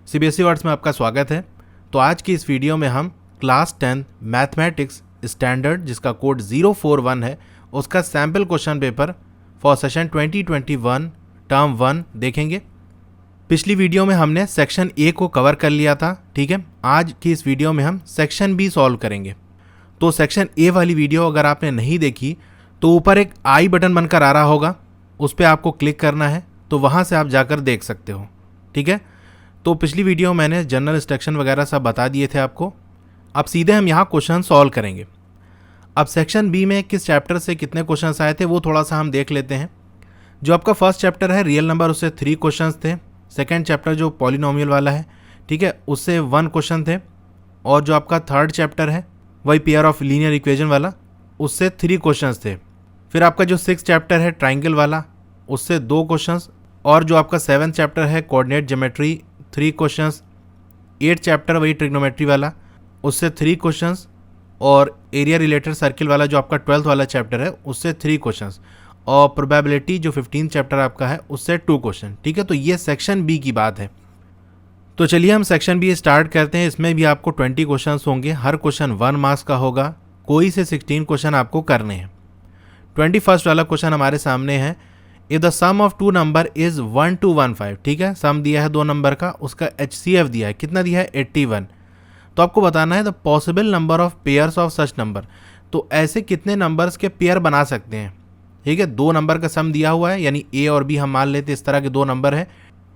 CBSE words में आपका स्वागत है। तो आज की इस वीडियो में हम क्लास 10 मैथमेटिक्स स्टैंडर्ड जिसका कोड 041 है उसका sample question paper for session 2021 term 1 देखेंगे। पिछली वीडियो में हमने सेक्शन ए को कवर कर लिया था, ठीक है। आज की इस वीडियो में हम सेक्शन बी सॉल्व करेंगे। तो सेक्शन ए वाली वीडियो अगर आपने नहीं देखी तो ऊपर एक आई बटन बनकर आ रहा होगा, उस पर आपको क्लिक करना है, तो वहाँ से आप जाकर देख सकते हो, ठीक है। तो पिछली वीडियो मैंने जनरल इंस्ट्रक्शन वगैरह सब बता दिए थे आपको। अब सीधे हम यहाँ क्वेश्चन सॉल्व करेंगे। अब सेक्शन बी में किस चैप्टर से कितने क्वेश्चंस आए थे वो थोड़ा सा हम देख लेते हैं। जो आपका फर्स्ट चैप्टर है रियल नंबर, उससे 3 क्वेश्चंस थे। सेकंड चैप्टर जो पॉलिनोमियल वाला है, ठीक है, उससे 1 क्वेश्चन थे। और जो आपका थर्ड चैप्टर है वही पेयर ऑफ लीनियर इक्वेशन वाला, उससे 3 क्वेश्चंस थे। फिर आपका जो 6th चैप्टर है ट्राइंगल वाला, उससे 2 क्वेश्चंस। और जो आपका 7th चैप्टर है coordinate geometry, 3 questions. 8th chapter वही ट्रिग्नोमेट्री वाला, उससे 3 क्वेश्चंस। और एरिया रिलेटेड सर्किल वाला जो आपका 12th वाला चैप्टर है उससे 3 क्वेश्चंस। और प्रोबेबिलिटी जो 15th चैप्टर आपका है उससे 2 क्वेश्चन, ठीक है। तो ये सेक्शन बी की बात है। तो चलिए हम सेक्शन बी स्टार्ट करते हैं। इसमें भी आपको 20 क्वेश्चन होंगे, हर क्वेश्चन 1 मार्क्स का होगा। कोई से 16 क्वेश्चन आपको करने हैं। 21st वाला क्वेश्चन हमारे सामने है, if the sum of 2 number is 1 to 15, ठीक है। सम दिया है 2 नंबर का, उसका HCF दिया है, कितना दिया है 81। तो आपको बताना है the possible number of pairs of such number. तो ऐसे कितने नंबर्स के पेयर बना सकते हैं, ठीक है। 2 नंबर का सम दिया हुआ है, यानी A और B हम मान लेते हैं इस तरह के 2 नंबर हैं।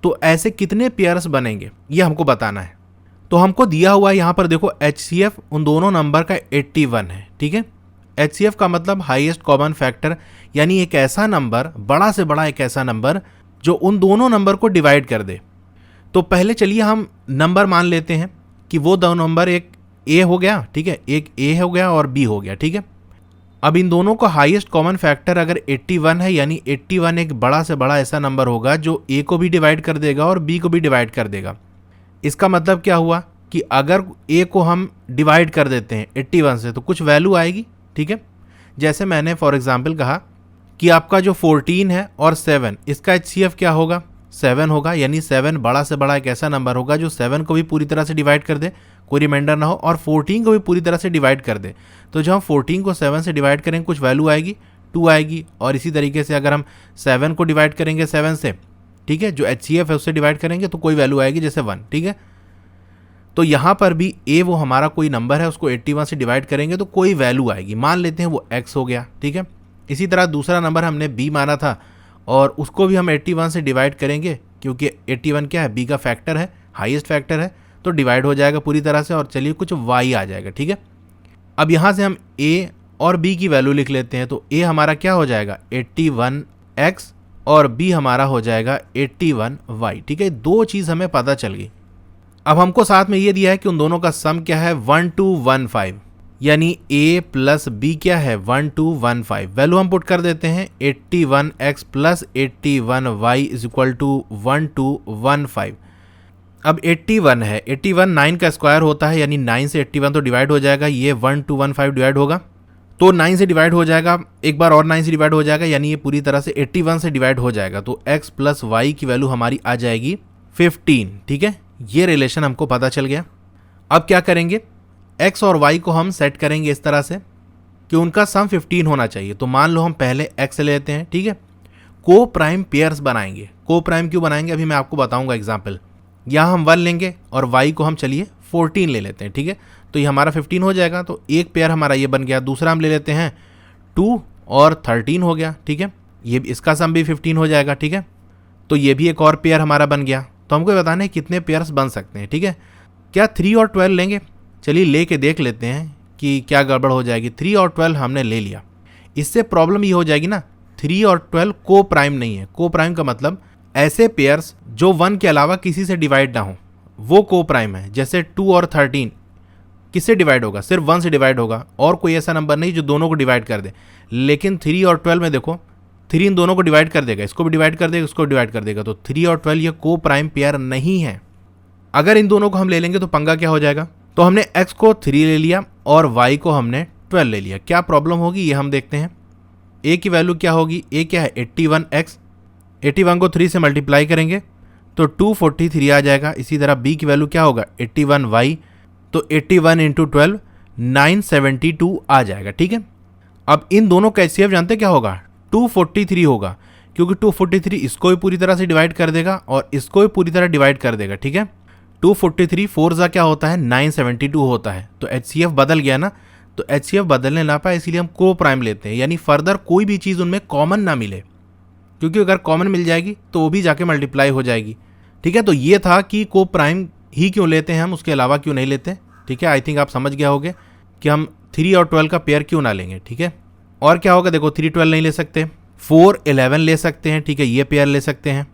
तो ऐसे कितने पेयर्स बनेंगे ये हमको बताना है। तो हमको दिया हुआ है यहाँ पर देखो HCF उन दोनों नंबर का 81 है, ठीक है। HCF का मतलब हाईएस्ट कॉमन फैक्टर, यानी एक ऐसा नंबर, बड़ा से बड़ा एक ऐसा नंबर जो उन दोनों नंबर को डिवाइड कर दे। तो पहले चलिए हम नंबर मान लेते हैं कि वो 2 नंबर, एक A हो गया, ठीक है, एक A हो गया और B हो गया, ठीक है। अब इन दोनों का हाईएस्ट कॉमन फैक्टर अगर 81 है, यानी 81 एक बड़ा से बड़ा ऐसा नंबर होगा जो A को भी डिवाइड कर देगा और B को भी डिवाइड कर देगा। इसका मतलब क्या हुआ कि अगर A को हम डिवाइड कर देते हैं 81 से तो कुछ वैल्यू आएगी, ठीक है। जैसे मैंने फॉर एग्जांपल कहा कि आपका जो 14 है और 7, इसका HCF क्या होगा 7 होगा, यानी 7 बड़ा से बड़ा एक ऐसा नंबर होगा जो 7 को भी पूरी तरह से डिवाइड कर दे, कोई रिमाइंडर ना हो, और 14 को भी पूरी तरह से डिवाइड कर दे। तो जब हम 14 को 7 से डिवाइड करेंगे कुछ वैल्यू आएगी, 2 आएगी। और इसी तरीके से अगर हम 7 को डिवाइड करेंगे 7 से, ठीक है, जो HCF है उससे डिवाइड करेंगे तो कोई वैल्यू आएगी, जैसे 1, ठीक है। तो यहाँ पर भी A वो हमारा कोई नंबर है, उसको 81 से डिवाइड करेंगे तो कोई वैल्यू आएगी, मान लेते हैं वो X हो गया, ठीक है। इसी तरह दूसरा नंबर हमने B माना था और उसको भी हम 81 से डिवाइड करेंगे, क्योंकि 81 क्या है, B का फैक्टर है, हाईएस्ट फैक्टर है, तो डिवाइड हो जाएगा पूरी तरह से। और चलिए कुछ Y आ जाएगा, ठीक है। अब यहाँ से हम A और B की वैल्यू लिख लेते हैं। तो A हमारा क्या हो जाएगा 81X और B हमारा हो जाएगा 81Y, ठीक है। 2 चीज़ हमें पता चल गई। अब हमको साथ में ये दिया है कि उन दोनों का सम क्या है 1 to 15, यानी A प्लस B क्या है 1 to 15। वैल्यू हम पुट कर देते हैं 81X plus 81Y is equal to 1 to 15। अब 81 है, 81 9 का स्क्वायर होता है, यानी 9 से 81 तो डिवाइड हो जाएगा, ये 1 to 15 डिवाइड होगा तो 9 से डिवाइड हो जाएगा, एक बार और 9 से डिवाइड हो जाएगा, यानी ये पूरी तरह से 81 से डिवाइड हो जाएगा। तो X प्लस Y की वैल्यू हमारी आ जाएगी 15, ठीक है। ये रिलेशन हमको पता चल गया। अब क्या करेंगे, X और Y को हम सेट करेंगे इस तरह से कि उनका सम 15 होना चाहिए। तो मान लो हम पहले X लेते हैं, ठीक है। को प्राइम पेयर्स बनाएंगे। को प्राइम क्यों बनाएंगे अभी मैं आपको बताऊंगा एग्जाम्पल। यहाँ हम 1 लेंगे और Y को हम चलिए 14 ले लेते हैं, ठीक है। तो ये हमारा 15 हो जाएगा। तो एक पेयर हमारा ये बन गया। दूसरा हम ले लेते हैं 2 और 13 हो गया, ठीक है। ये इसका सम भी 15 हो जाएगा, ठीक है। तो ये भी एक और पेयर हमारा बन गया। तो हमको बताना है कितने पेयर्स बन सकते हैं, ठीक है। क्या 3 और 12 लेंगे? चलिए लेके देख लेते हैं कि क्या गड़बड़ हो जाएगी। 3 और 12 हमने ले लिया, इससे प्रॉब्लम ये हो जाएगी ना, 3 और 12 को प्राइम नहीं है। को प्राइम का मतलब ऐसे पेयर्स जो 1 के अलावा किसी से डिवाइड ना हो, वो को प्राइम है। जैसे 2 और 13 किससे डिवाइड होगा, सिर्फ 1 से डिवाइड होगा, और कोई ऐसा नंबर नहीं जो दोनों को डिवाइड कर दे। लेकिन 3 और 12 में देखो 3 इन दोनों को डिवाइड कर देगा, इसको भी डिवाइड कर देगा, इसको डिवाइड कर देगा। तो 3 और 12 ये को प्राइम पेयर नहीं है। अगर इन दोनों को हम ले लेंगे तो पंगा क्या हो जाएगा। तो हमने X को 3 ले लिया और Y को हमने 12 ले लिया। क्या प्रॉब्लम होगी ये हम देखते हैं। A की वैल्यू क्या होगी, A क्या है 81X, 81 को 3 से मल्टीप्लाई करेंगे तो 243 आ जाएगा। इसी तरह b की वैल्यू क्या होगा 81y, तो 81 इंटू 12 972 आ जाएगा। ठीक है, अब इन दोनों का HCF जानते क्या होगा 243 होगा, क्योंकि 243 इसको भी पूरी तरह से डिवाइड कर देगा और इसको भी पूरी तरह डिवाइड कर देगा। ठीक है, 243 4 जा क्या होता है 972 होता है, तो HCF बदल गया ना, तो HCF बदलने ना पाए इसीलिए हम को प्राइम लेते हैं, यानी फर्दर कोई भी चीज़ उनमें कॉमन ना मिले, क्योंकि अगर कॉमन मिल जाएगी तो वो भी जाके मल्टीप्लाई हो जाएगी। ठीक है, तो ये था कि को प्राइम ही क्यों लेते हैं हम, उसके अलावा क्यों नहीं लेते। ठीक है, आई थिंक आप समझ गया होगे कि हम 3 और 12 का पेयर क्यों ना लेंगे। ठीक है, और क्या होगा देखो 3 12 नहीं ले सकते, 4 11 ले सकते हैं। ठीक है, ये पेयर ले सकते हैं।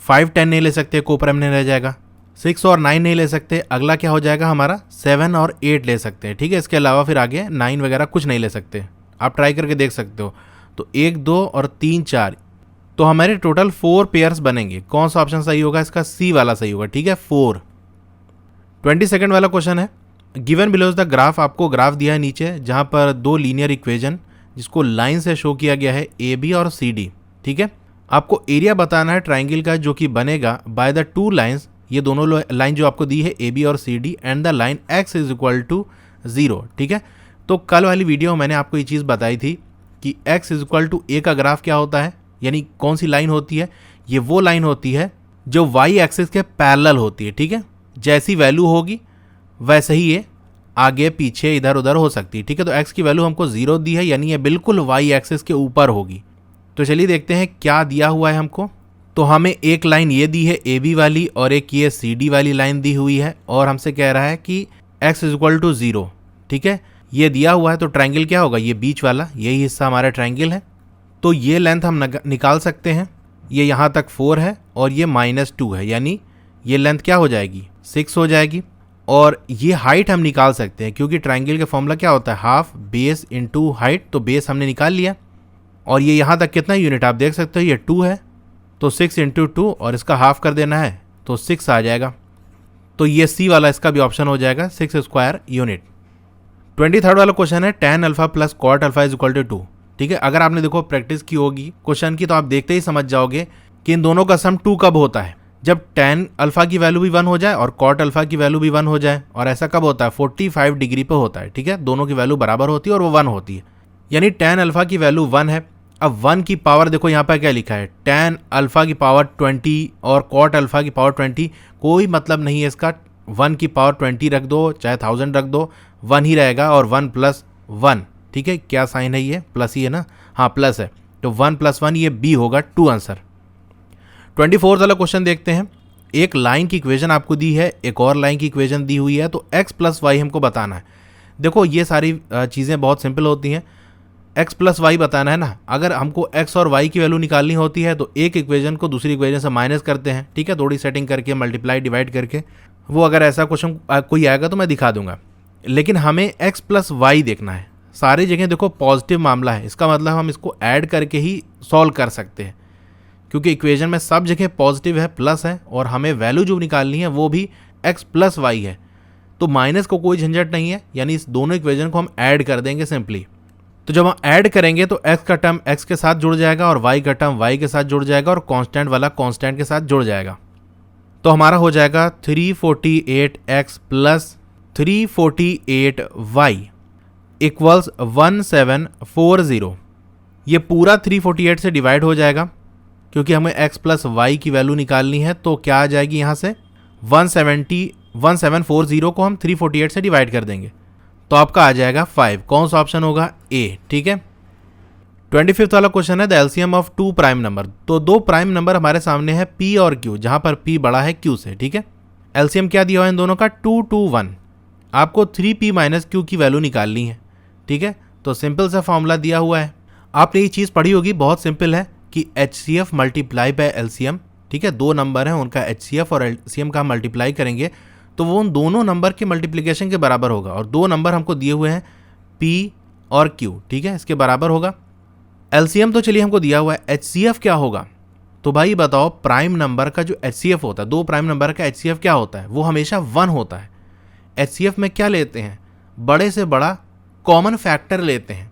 5 10 नहीं ले सकते, को प्राइम नहीं रह जाएगा। 6 और 9 नहीं ले सकते, अगला क्या हो जाएगा हमारा 7 और 8 ले सकते हैं। ठीक है, इसके अलावा फिर आगे 9 वगैरह कुछ नहीं ले सकते, आप ट्राई करके देख सकते हो। तो 1 2 और 3 4, तो हमारे टोटल 4 पेयर्स बनेंगे। कौन सा ऑप्शन सही होगा, इसका सी वाला सही होगा। ठीक है, 4। 22nd वाला क्वेश्चन है, गिवन बिलो द ग्राफ, आपको ग्राफ दिया है नीचे जहां पर 2 लीनियर इक्वेशन जिसको लाइन से शो किया गया है ए बी और सी डी। ठीक है, आपको एरिया बताना है ट्राइंगल का जो कि बनेगा बाय द 2 लाइन्स, ये दोनों लाइन जो आपको दी है ए बी और C D, and the line x is equal to 0। ठीक है, तो कल वाली वीडियो में मैंने आपको ये चीज़ बताई थी कि एक्स इज इक्वल टू ए का ग्राफ क्या होता है, यानी कौन सी लाइन होती है, ये वो लाइन होती है जो वाई एक्सिस के पैरेलल होती है। ठीक है, जैसी वैल्यू होगी वैसे ही ये आगे पीछे इधर उधर हो सकती है। ठीक है, तो x की वैल्यू हमको 0 दी है, यानी ये बिल्कुल y एक्सिस के ऊपर होगी। तो चलिए देखते हैं क्या दिया हुआ है हमको। तो हमें एक लाइन ये दी है AB वाली और एक ये CD वाली लाइन दी हुई है, और हमसे कह रहा है कि x इज इक्वल टू 0। ठीक है, ये दिया हुआ है, तो ट्राइंगल क्या होगा, ये बीच वाला यही हिस्सा हमारा ट्राइंगल है। तो ये लेंथ हम निकाल सकते हैं, ये यहाँ तक 4 है और ये -2 है, यानी ये लेंथ क्या हो जाएगी 6 हो जाएगी। और ये हाइट हम निकाल सकते हैं, क्योंकि ट्राइंगल का फॉर्मूला क्या होता है हाफ बेस इनटू हाइट, तो बेस हमने निकाल लिया। और ये यहाँ तक कितना यूनिट आप देख सकते हो, ये 2 है, तो 6 इंटू 2 और इसका हाफ कर देना है तो 6 आ जाएगा। तो ये सी वाला इसका भी ऑप्शन हो जाएगा 6 स्क्वायर यूनिट। 23rd वाला क्वेश्चन है tan alpha plus cot alpha is equal to 2। ठीक है, अगर आपने देखो प्रैक्टिस की होगी क्वेश्चन की, तो आप देखते ही समझ जाओगे कि इन दोनों का सम 2 कब होता है, जब tan अल्फा की वैल्यू भी 1 हो जाए और कॉट अल्फा की वैल्यू भी 1 हो जाए। और ऐसा कब होता है 45 डिग्री पे होता है। ठीक है, दोनों की वैल्यू बराबर होती है और वो 1 होती है, यानी tan अल्फा की वैल्यू 1 है। अब 1 की पावर देखो यहाँ पर क्या लिखा है, tan अल्फा की पावर 20 और कॉट अल्फा की पावर 20, कोई मतलब नहीं है इसका। 1 की पावर 20 रख दो चाहे 1000 रख दो, 1 ही रहेगा, और 1 + 1। ठीक है, क्या साइन है ये, प्लस ही है ना, हाँ प्लस है, तो 1 + 1 ये बी होगा 2 आंसर। 24 वाला क्वेश्चन देखते हैं। एक लाइन की इक्वेशन आपको दी है, एक और लाइन की इक्वेशन दी हुई है, तो x + y हमको बताना है। देखो ये सारी चीज़ें बहुत सिंपल होती हैं, x + y बताना है ना। अगर हमको x और y की वैल्यू निकालनी होती है तो एक इक्वेशन को दूसरी इक्वेशन से माइनस करते हैं। ठीक है, थोड़ी सेटिंग करके मल्टीप्लाई डिवाइड करके, वो अगर ऐसा क्वेश्चन कोई आएगा तो मैं दिखा दूंगा, लेकिन हमें x + y देखना है। सारी जगह देखो पॉजिटिव मामला है, इसका मतलब हम इसको ऐड करके ही सॉल्व कर सकते हैं, क्योंकि इक्वेशन में सब जगह पॉजिटिव है, प्लस है, और हमें वैल्यू जो निकालनी है वो भी x + y है, तो माइनस को कोई झंझट नहीं है, यानी इस दोनों इक्वेशन को हम ऐड कर देंगे सिंपली। तो जब हम ऐड करेंगे तो x का टर्म x के साथ जुड़ जाएगा और y का टर्म y के साथ जुड़ जाएगा और कांस्टेंट वाला कांस्टेंट के साथ जुड़ जाएगा। तो हमारा हो जाएगा 348x + 348y इक्वल्स 1740। ये पूरा 348 से डिवाइड हो जाएगा, क्योंकि हमें x + y की वैल्यू निकालनी है, तो क्या आ जाएगी यहाँ से 1740 को हम 348 से डिवाइड कर देंगे, तो आपका आ जाएगा 5। कौन सा ऑप्शन होगा, ए। ठीक है, 25th वाला क्वेश्चन है the LCM of 2 prime number. तो 2 प्राइम नंबर हमारे सामने है p और q, जहां पर p बड़ा है q से। ठीक है, एलसीएम क्या दिया हुआ है इन दोनों का 2 2 1। आपको 3p - q की वैल्यू निकालनी है। ठीक है, तो सिंपल सा फॉर्मूला दिया हुआ है, आपने ये चीज़ पढ़ी होगी, बहुत सिंपल है कि HCF × LCM। ठीक है, 2 नंबर हैं, उनका HCF और LCM का मल्टीप्लाई करेंगे तो वो उन दोनों नंबर के मल्टीप्लिकेशन के बराबर होगा, और 2 नंबर हमको दिए हुए हैं P और Q। ठीक है, इसके बराबर होगा। LCM तो चलिए हमको दिया हुआ है, HCF क्या होगा, तो भाई बताओ प्राइम नंबर का जो HCF होता है, 2 प्राइम नंबर का HCF क्या होता है, वो हमेशा 1 होता है। HCF में क्या लेते हैं, बड़े से बड़ा कॉमन फैक्टर लेते हैं,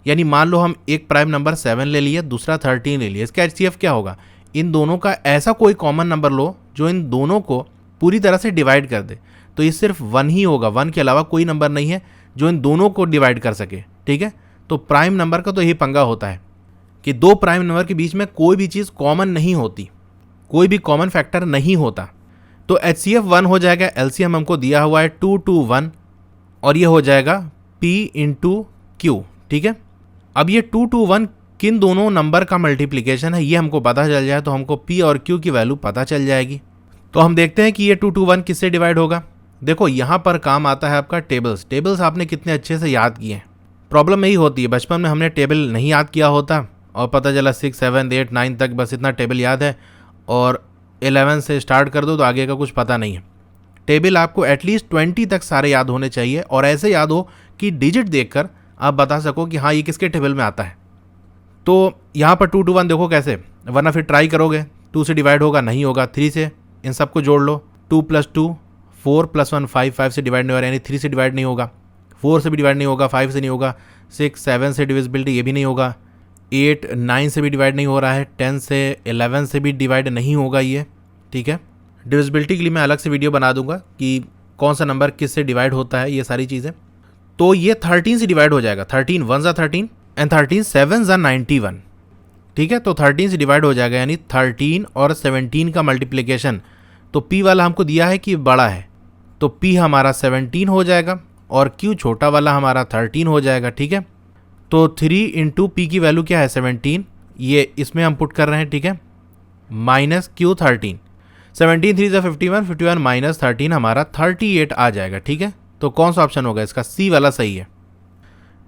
यानी मान लो हम एक प्राइम नंबर 7 ले लिए, दूसरा 13 ले लिए, इसका HCF क्या होगा इन दोनों का ऐसा कोई कॉमन नंबर लो जो इन दोनों को पूरी तरह से डिवाइड कर दे। तो ये सिर्फ 1 ही होगा, 1 के अलावा कोई नंबर नहीं है जो इन दोनों को डिवाइड कर सके, ठीक है। तो प्राइम नंबर का तो यही पंगा होता है कि दो प्राइम नंबर के बीच में कोई भी चीज़ कॉमन नहीं होती, कोई भी कॉमन फैक्टर नहीं होता। तो HCF 1 हो जाएगा, LCM हमको दिया हुआ है 2 to 1 और ये हो जाएगा P into Q, ठीक है। अब ये 2 to 1 किन दोनों नंबर का मल्टीप्लिकेशन है ये हमको पता चल जाए तो हमको P और Q की वैल्यू पता चल जाएगी। तो हम देखते हैं कि ये 2 to 1 किससे डिवाइड होगा। देखो यहाँ पर काम आता है आपका टेबल्स आपने कितने अच्छे से याद किए हैं। प्रॉब्लम यही होती है, बचपन में हमने टेबल नहीं याद किया होता और पता चला 6, 7, 8, 9 तक बस इतना टेबल याद है और 11 से स्टार्ट कर दो तो आगे का कुछ पता नहीं है। टेबल आपको एटलीस्ट 20 तक सारे याद होने चाहिए और ऐसे याद हो कि डिजिट देखकर आप बता सको कि हाँ ये किसके टेबल में आता है। तो यहाँ पर 2 to 1 देखो कैसे, वरना फिर ट्राई करोगे 2 से डिवाइड होगा, नहीं होगा। 3 से इन सबको जोड़ लो, 2 + 2 4 + 1 5, 5 से डिवाइड नहीं हो रहा यानी 3 से डिवाइड नहीं होगा, 4 से भी डिवाइड नहीं होगा, 5 से नहीं होगा, 6, 7 से डिविजिबिलिटी ये भी नहीं होगा, 8, 9 से भी डिवाइड नहीं हो रहा है, 10 से 11 से भी डिवाइड नहीं होगा ये, ठीक है। डिविजिबिलिटी के लिए मैं अलग से वीडियो बना दूंगा कि कौन सा नंबर किस से डिवाइड होता है, ये सारी चीज़ें। तो ये 13 से डिवाइड हो जाएगा, 13 1 13 एंड 13 7 91, ठीक है। तो 13 से डिवाइड हो जाएगा यानी 13 और 17 का मल्टीप्लिकेशन। तो P वाला हमको दिया है कि बड़ा है तो P हमारा 17 हो जाएगा और Q छोटा वाला हमारा 13 हो जाएगा, ठीक है। तो 3 into P की वैल्यू क्या है 17, ये इसमें हम पुट कर रहे हैं, ठीक है, माइनस Q 13, 17 3 से 51, 51 माइनस 13 हमारा 38 आ जाएगा, ठीक है। तो कौन सा ऑप्शन होगा इसका, C वाला सही है।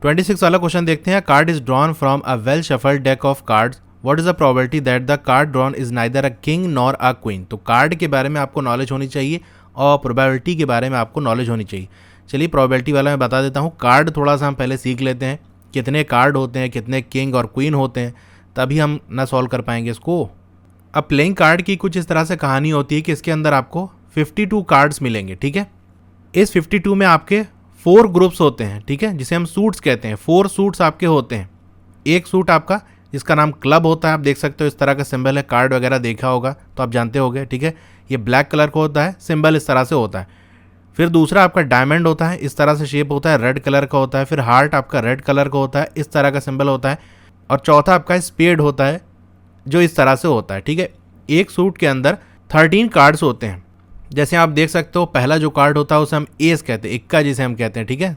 26 वाला क्वेश्चन देखते हैं। Card is drawn from a well shuffled deck of cards, what is the probability that the card drawn is neither a king nor a queen. तो कार्ड के बारे में आपको नॉलेज होनी चाहिए और प्रोबेबिलिटी के बारे में आपको नॉलेज होनी चाहिए। चलिए प्रोबेबिलिटी वाला मैं बता देता हूँ। कार्ड थोड़ा सा हम पहले सीख लेते हैं, कितने कार्ड होते हैं, कितने किंग और क्वीन होते हैं, तभी हम ना सॉल्व कर पाएंगे इसको। अब प्लेइंग कार्ड की कुछ इस तरह से कहानी होती है कि इसके अंदर आपको 52 कार्ड्स मिलेंगे, ठीक है। इस 52 में आपके 4 ग्रुप्स होते हैं, ठीक है, जिसे हम सूट्स कहते हैं। 4 सूट्स आपके होते हैं। एक सूट आपका जिसका नाम क्लब होता है, आप देख सकते हो इस तरह का सिंबल है, कार्ड वगैरह देखा होगा तो आप जानते होगे, ठीक है। ये ब्लैक कलर का होता है, सिंबल इस तरह से होता है। फिर दूसरा आपका डायमंड होता है, इस तरह से शेप होता है, रेड कलर का होता है। फिर हार्ट आपका रेड कलर का होता है, इस तरह का सिंबल होता है। और चौथा आपका स्पेड होता है जो इस तरह से होता है, ठीक है। एक सूट के अंदर 13 कार्ड्स होते हैं। जैसे आप देख सकते हो पहला जो कार्ड होता है उसे हम एस कहते हैं, इक्का जिसे हम कहते हैं, ठीक है।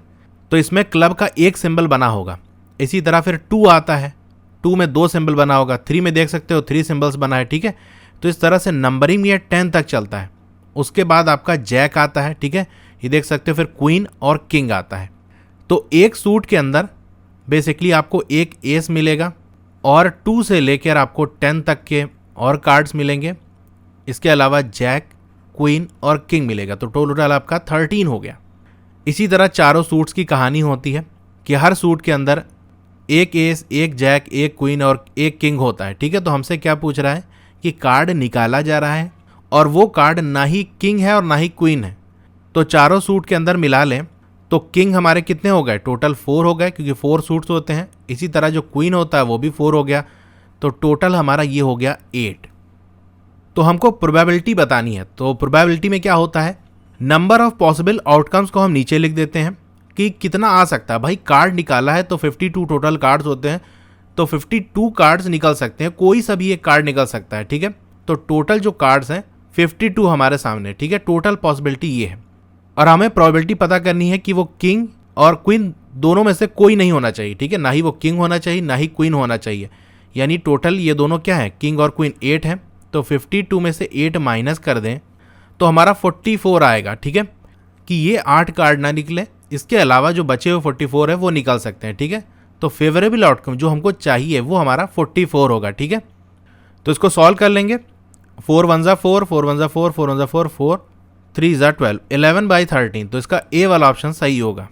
तो इसमें क्लब का एक सिंबल बना होगा। इसी तरह फिर 2 आता है, 2 में 2 सिंबल बना होगा। 3 में देख सकते हो 3 सिंबल्स बना है, ठीक है। तो इस तरह से नंबरिंग ये 10 तक चलता है। उसके बाद आपका जैक आता है, ठीक है, ये देख सकते हो। फिर क्वीन और किंग आता है। तो एक सूट के अंदर बेसिकली आपको एक एस मिलेगा और 2 से लेकर आपको 10 तक के और कार्ड्स मिलेंगे। इसके अलावा जैक, क्वीन और किंग मिलेगा। तो टोटल आपका 13 हो गया। इसी तरह चारों सूट्स की कहानी होती है कि हर सूट के अंदर एक एस, एक जैक, एक क्वीन और एक किंग होता है, ठीक है। तो हमसे क्या पूछ रहा है कि कार्ड निकाला जा रहा है और वो कार्ड ना ही किंग है और ना ही क्वीन है। तो चारों सूट के अंदर मिला लें तो किंग हमारे कितने हो गए, टोटल 4 हो गए क्योंकि 4 सूट्स होते हैं। इसी तरह जो क्वीन होता है वो भी 4 हो गया। तो टोटल हमारा ये हो गया 8। तो हमको प्रोबेबिलिटी बतानी है। तो प्रोबेबिलिटी में क्या होता है, नंबर ऑफ पॉसिबल आउटकम्स को हम नीचे लिख देते हैं कि कितना आ सकता है। भाई कार्ड निकाला है तो 52 टोटल कार्ड्स होते हैं, तो 52 कार्ड्स निकल सकते हैं, कोई सा भी एक कार्ड निकल सकता है, ठीक है। तो टोटल जो कार्ड्स हैं 52 हमारे सामने, ठीक है। टोटल पॉसिबिलिटी ये है और हमें प्रोबेबिलिटी पता करनी है कि वो किंग और क्वीन दोनों में से कोई नहीं होना चाहिए, ठीक है। ना ही वो किंग होना चाहिए ना ही क्वीन होना चाहिए। यानी टोटल ये दोनों क्या है, किंग और क्वीन 8 है। तो 52 में से 8 माइनस कर दें तो हमारा 44 आएगा, ठीक है। कि ये 8 कार्ड ना निकले, इसके अलावा जो बचे हुए 44 है वो निकल सकते हैं, ठीक है। तो फेवरेबल आउटकम जो हमको चाहिए वो हमारा 44 होगा, ठीक है। तो इसको सॉल्व कर लेंगे। 4 1 4, 4 1 4, 4 1 4, 4 3 12, 11/13। तो इसका ए वाला ऑप्शन सही होगा।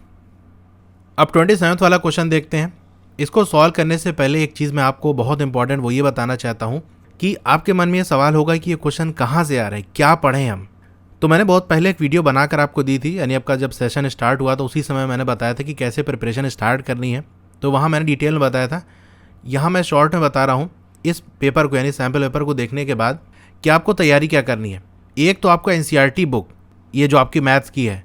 अब 27 वाला क्वेश्चन देखते हैं। इसको सॉल्व करने से पहले एक चीज़ मैं आपको बहुत इंपॉर्टेंट वो ये बताना चाहता हूँ कि आपके मन में ये सवाल होगा कि ये क्वेश्चन कहाँ से आ रहा है, क्या पढ़ें हम। तो मैंने बहुत पहले एक वीडियो बनाकर आपको दी थी, यानी आपका जब सेशन स्टार्ट हुआ तो उसी समय मैंने बताया था कि कैसे प्रिपरेशन स्टार्ट करनी है। तो वहाँ मैंने डिटेल में बताया था। यहाँ मैं शॉर्ट में बता रहा हूँ इस पेपर को यानी सैम्पल पेपर को देखने के बाद कि आपको तैयारी क्या करनी है। एक तो आपको एनसीईआरटी बुक, ये जो आपकी मैथ्स की है,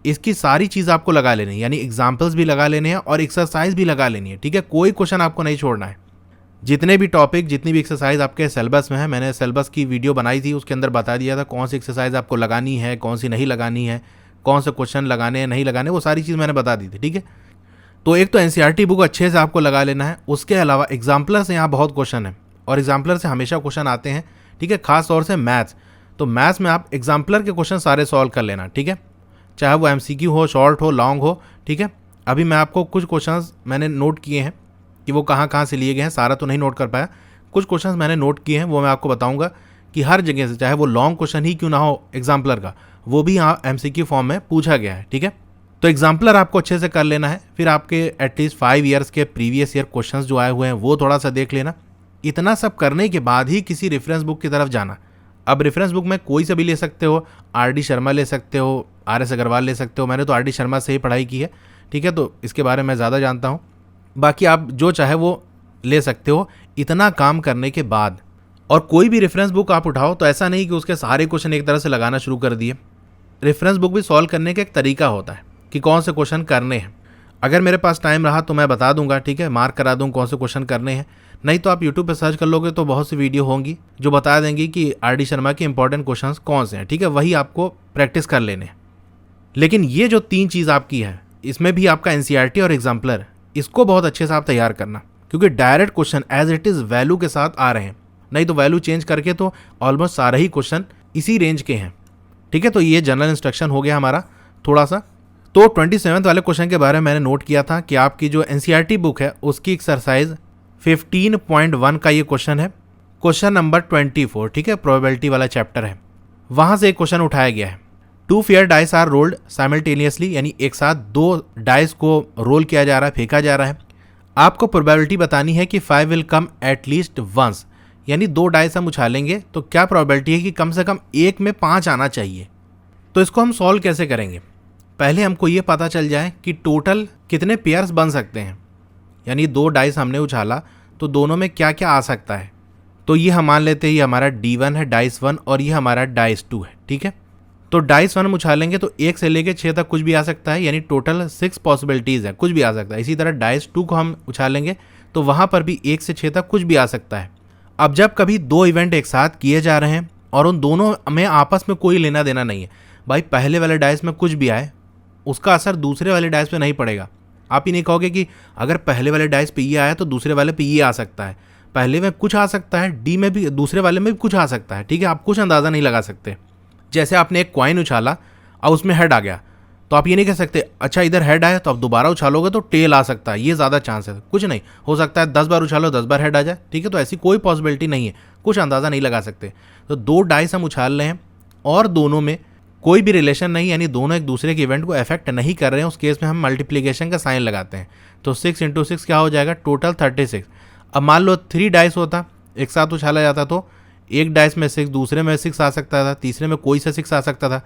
इसकी सारी चीज़ आपको लगा लेनी है, यानी एग्जाम्पल्स भी लगा लेने हैं और एक्सरसाइज भी लगा लेनी है, ठीक है। कोई क्वेश्चन आपको नहीं छोड़ना है। जितने भी टॉपिक, जितनी भी एक्सरसाइज आपके सिलेबस में है, मैंने सिलेबस की वीडियो बनाई थी, उसके अंदर बता दिया था कौन सी एक्सरसाइज आपको लगानी है, कौन सी नहीं लगानी है, कौन से क्वेश्चन लगाने हैं नहीं लगाने, वो सारी चीज़ मैंने बता दी थी, ठीक है। तो एक तो एनसीईआरटी बुक अच्छे से आपको लगा लेना है। उसके अलावा एग्जाम्पलर से यहाँ बहुत क्वेश्चन है और एग्जाम्पलर से हमेशा क्वेश्चन आते हैं, ठीक है, खास तौर से मैथ्स। तो मैथ्स में आप एग्जाम्पलर के क्वेश्चन सारे सॉल्व कर लेना, ठीक है, चाहे वो एमसीक्यू हो, शॉर्ट हो, लॉन्ग हो, ठीक है। अभी मैं आपको कुछ क्वेश्चंस मैंने नोट किए हैं कि वो कहाँ कहाँ से लिए गए हैं, सारा तो नहीं नोट कर पाया, कुछ क्वेश्चंस मैंने नोट किए हैं, वो मैं आपको बताऊंगा कि हर जगह से, चाहे वो लॉन्ग क्वेश्चन ही क्यों ना हो एग्जाम्पलर का, वो भी यहाँ एमसीक्यू फॉर्म में पूछा गया है, ठीक है। तो एग्जाम्पलर आपको अच्छे से कर लेना है। फिर आपके एटलीस्ट 5 ईयर्स के प्रीवियस ईयर क्वेश्चंस जो आए हुए हैं वो थोड़ा सा देख लेना। इतना सब करने के बाद ही किसी रेफरेंस बुक की तरफ जाना। अब रेफरेंस बुक में कोई सा भी ले सकते हो, आर.डी. शर्मा ले सकते हो, आर.एस. अग्रवाल ले सकते हो, मैंने तो आर.डी. शर्मा से ही पढ़ाई की है, ठीक है, तो इसके बारे में ज़्यादा जानता हूँ। बाकी आप जो चाहे वो ले सकते हो। इतना काम करने के बाद और कोई भी रेफरेंस बुक आप उठाओ तो ऐसा नहीं कि उसके सारे क्वेश्चन एक तरह से लगाना शुरू कर दिए। रेफरेंस बुक भी सॉल्व करने का एक तरीका होता है कि कौन से क्वेश्चन करने हैं। अगर मेरे पास टाइम रहा तो मैं बता दूंगा, ठीक है, मार्क करा दूँ कौन से क्वेश्चन करने हैं। नहीं तो आप यूट्यूब पे सर्च कर लोगे तो बहुत सी वीडियो होंगी जो बता देंगी कि आर.डी. शर्मा के इंपॉर्टेंट क्वेश्चंस कौन से हैं, ठीक है, वही आपको प्रैक्टिस कर लेने हैं। लेकिन ये जो 3 चीज़ आपकी है, इसमें भी आपका एनसीईआरटी और एग्जाम्पलर, इसको बहुत अच्छे से आप तैयार करना, क्योंकि direct question as it is value के साथ आ रहे हैं। नहीं तो वैल्यू चेंज करके तो ऑलमोस्ट सारे ही क्वेश्चन इसी रेंज के हैं, ठीक है। तो ये जनरल इंस्ट्रक्शन हो गया हमारा थोड़ा सा। तो 27 वाले क्वेश्चन के बारे में मैंने नोट किया था कि आपकी जो एनसीईआरटी बुक है उसकी एक्सरसाइज 15.1 का ये क्वेश्चन है, क्वेश्चन नंबर 24, ठीक है, प्रोबेबिलिटी वाला चैप्टर है। वहाँ से एक क्वेश्चन उठाया गया है। 2 fair dice are rolled simultaneously, यानी एक साथ 2 डाइस को रोल किया जा रहा है, फेंका जा रहा है। आपको प्रोबेबिलिटी बतानी है कि 5 विल कम एटलीस्ट वंस, यानी 2 डाइस हम उछालेंगे तो क्या प्रोबेबिलिटी है कि कम से कम एक में 5 आना चाहिए। तो इसको हम सॉल्व कैसे करेंगे? पहले हमको ये पता चल जाए कि टोटल कितने पेयर्स बन सकते हैं, यानी 2 डाइस हमने उछाला तो दोनों में क्या क्या आ सकता है। तो ये हम मान लेते हैं ये हमारा D1 है, डाइस 1, और ये हमारा डाइस 2 है, ठीक है। तो डाइस 1 हम उछालेंगे तो 1 से लेके 6 तक कुछ भी आ सकता है, यानी टोटल 6 पॉसिबिलिटीज़ है, कुछ भी आ सकता है। इसी तरह डाइस 2 को हम उछालेंगे तो वहाँ पर भी 1 से 6 तक कुछ भी आ सकता है। अब जब कभी 2 इवेंट एक साथ किए जा रहे हैं और उन दोनों में आपस में कोई लेना देना नहीं है, भाई पहले वाले डाइस में कुछ भी आए उसका असर दूसरे वाले डाइस पे नहीं पड़ेगा। आप ही नहीं कहोगे कि अगर पहले वाले डाइस पे ये आया तो दूसरे वाले पे ये आ सकता है, पहले में कुछ आ सकता है, डी में भी, दूसरे वाले में भी कुछ आ सकता है, ठीक है। आप कुछ अंदाज़ा नहीं लगा सकते। जैसे आपने एक कॉइन उछाला और उसमें हेड आ गया तो आप ये नहीं कह सकते अच्छा इधर हेड आया तो अब दोबारा उछालोगे तो टेल आ सकता है, ये ज़्यादा चांस है। कुछ नहीं हो सकता है 10 बार उछालो 10 बार हेड आ जाए, ठीक है। तो ऐसी कोई पॉसिबिलिटी नहीं है, कुछ अंदाज़ा नहीं लगा सकते। तो 2 डाइस हम उछाल रहे हैं और दोनों में कोई भी रिलेशन नहीं, यानी दोनों एक दूसरे के इवेंट को अफेक्ट नहीं कर रहे हैं। उस केस में हम मल्टीप्लिकेशन का साइन लगाते हैं। तो 6 × 6 क्या हो जाएगा, टोटल 36। अब मान लो 3 डाइस होता, एक साथ उछाला जाता तो एक डाइस में 6, दूसरे में 6 आ सकता था, तीसरे में कोई सा 6 आ सकता था।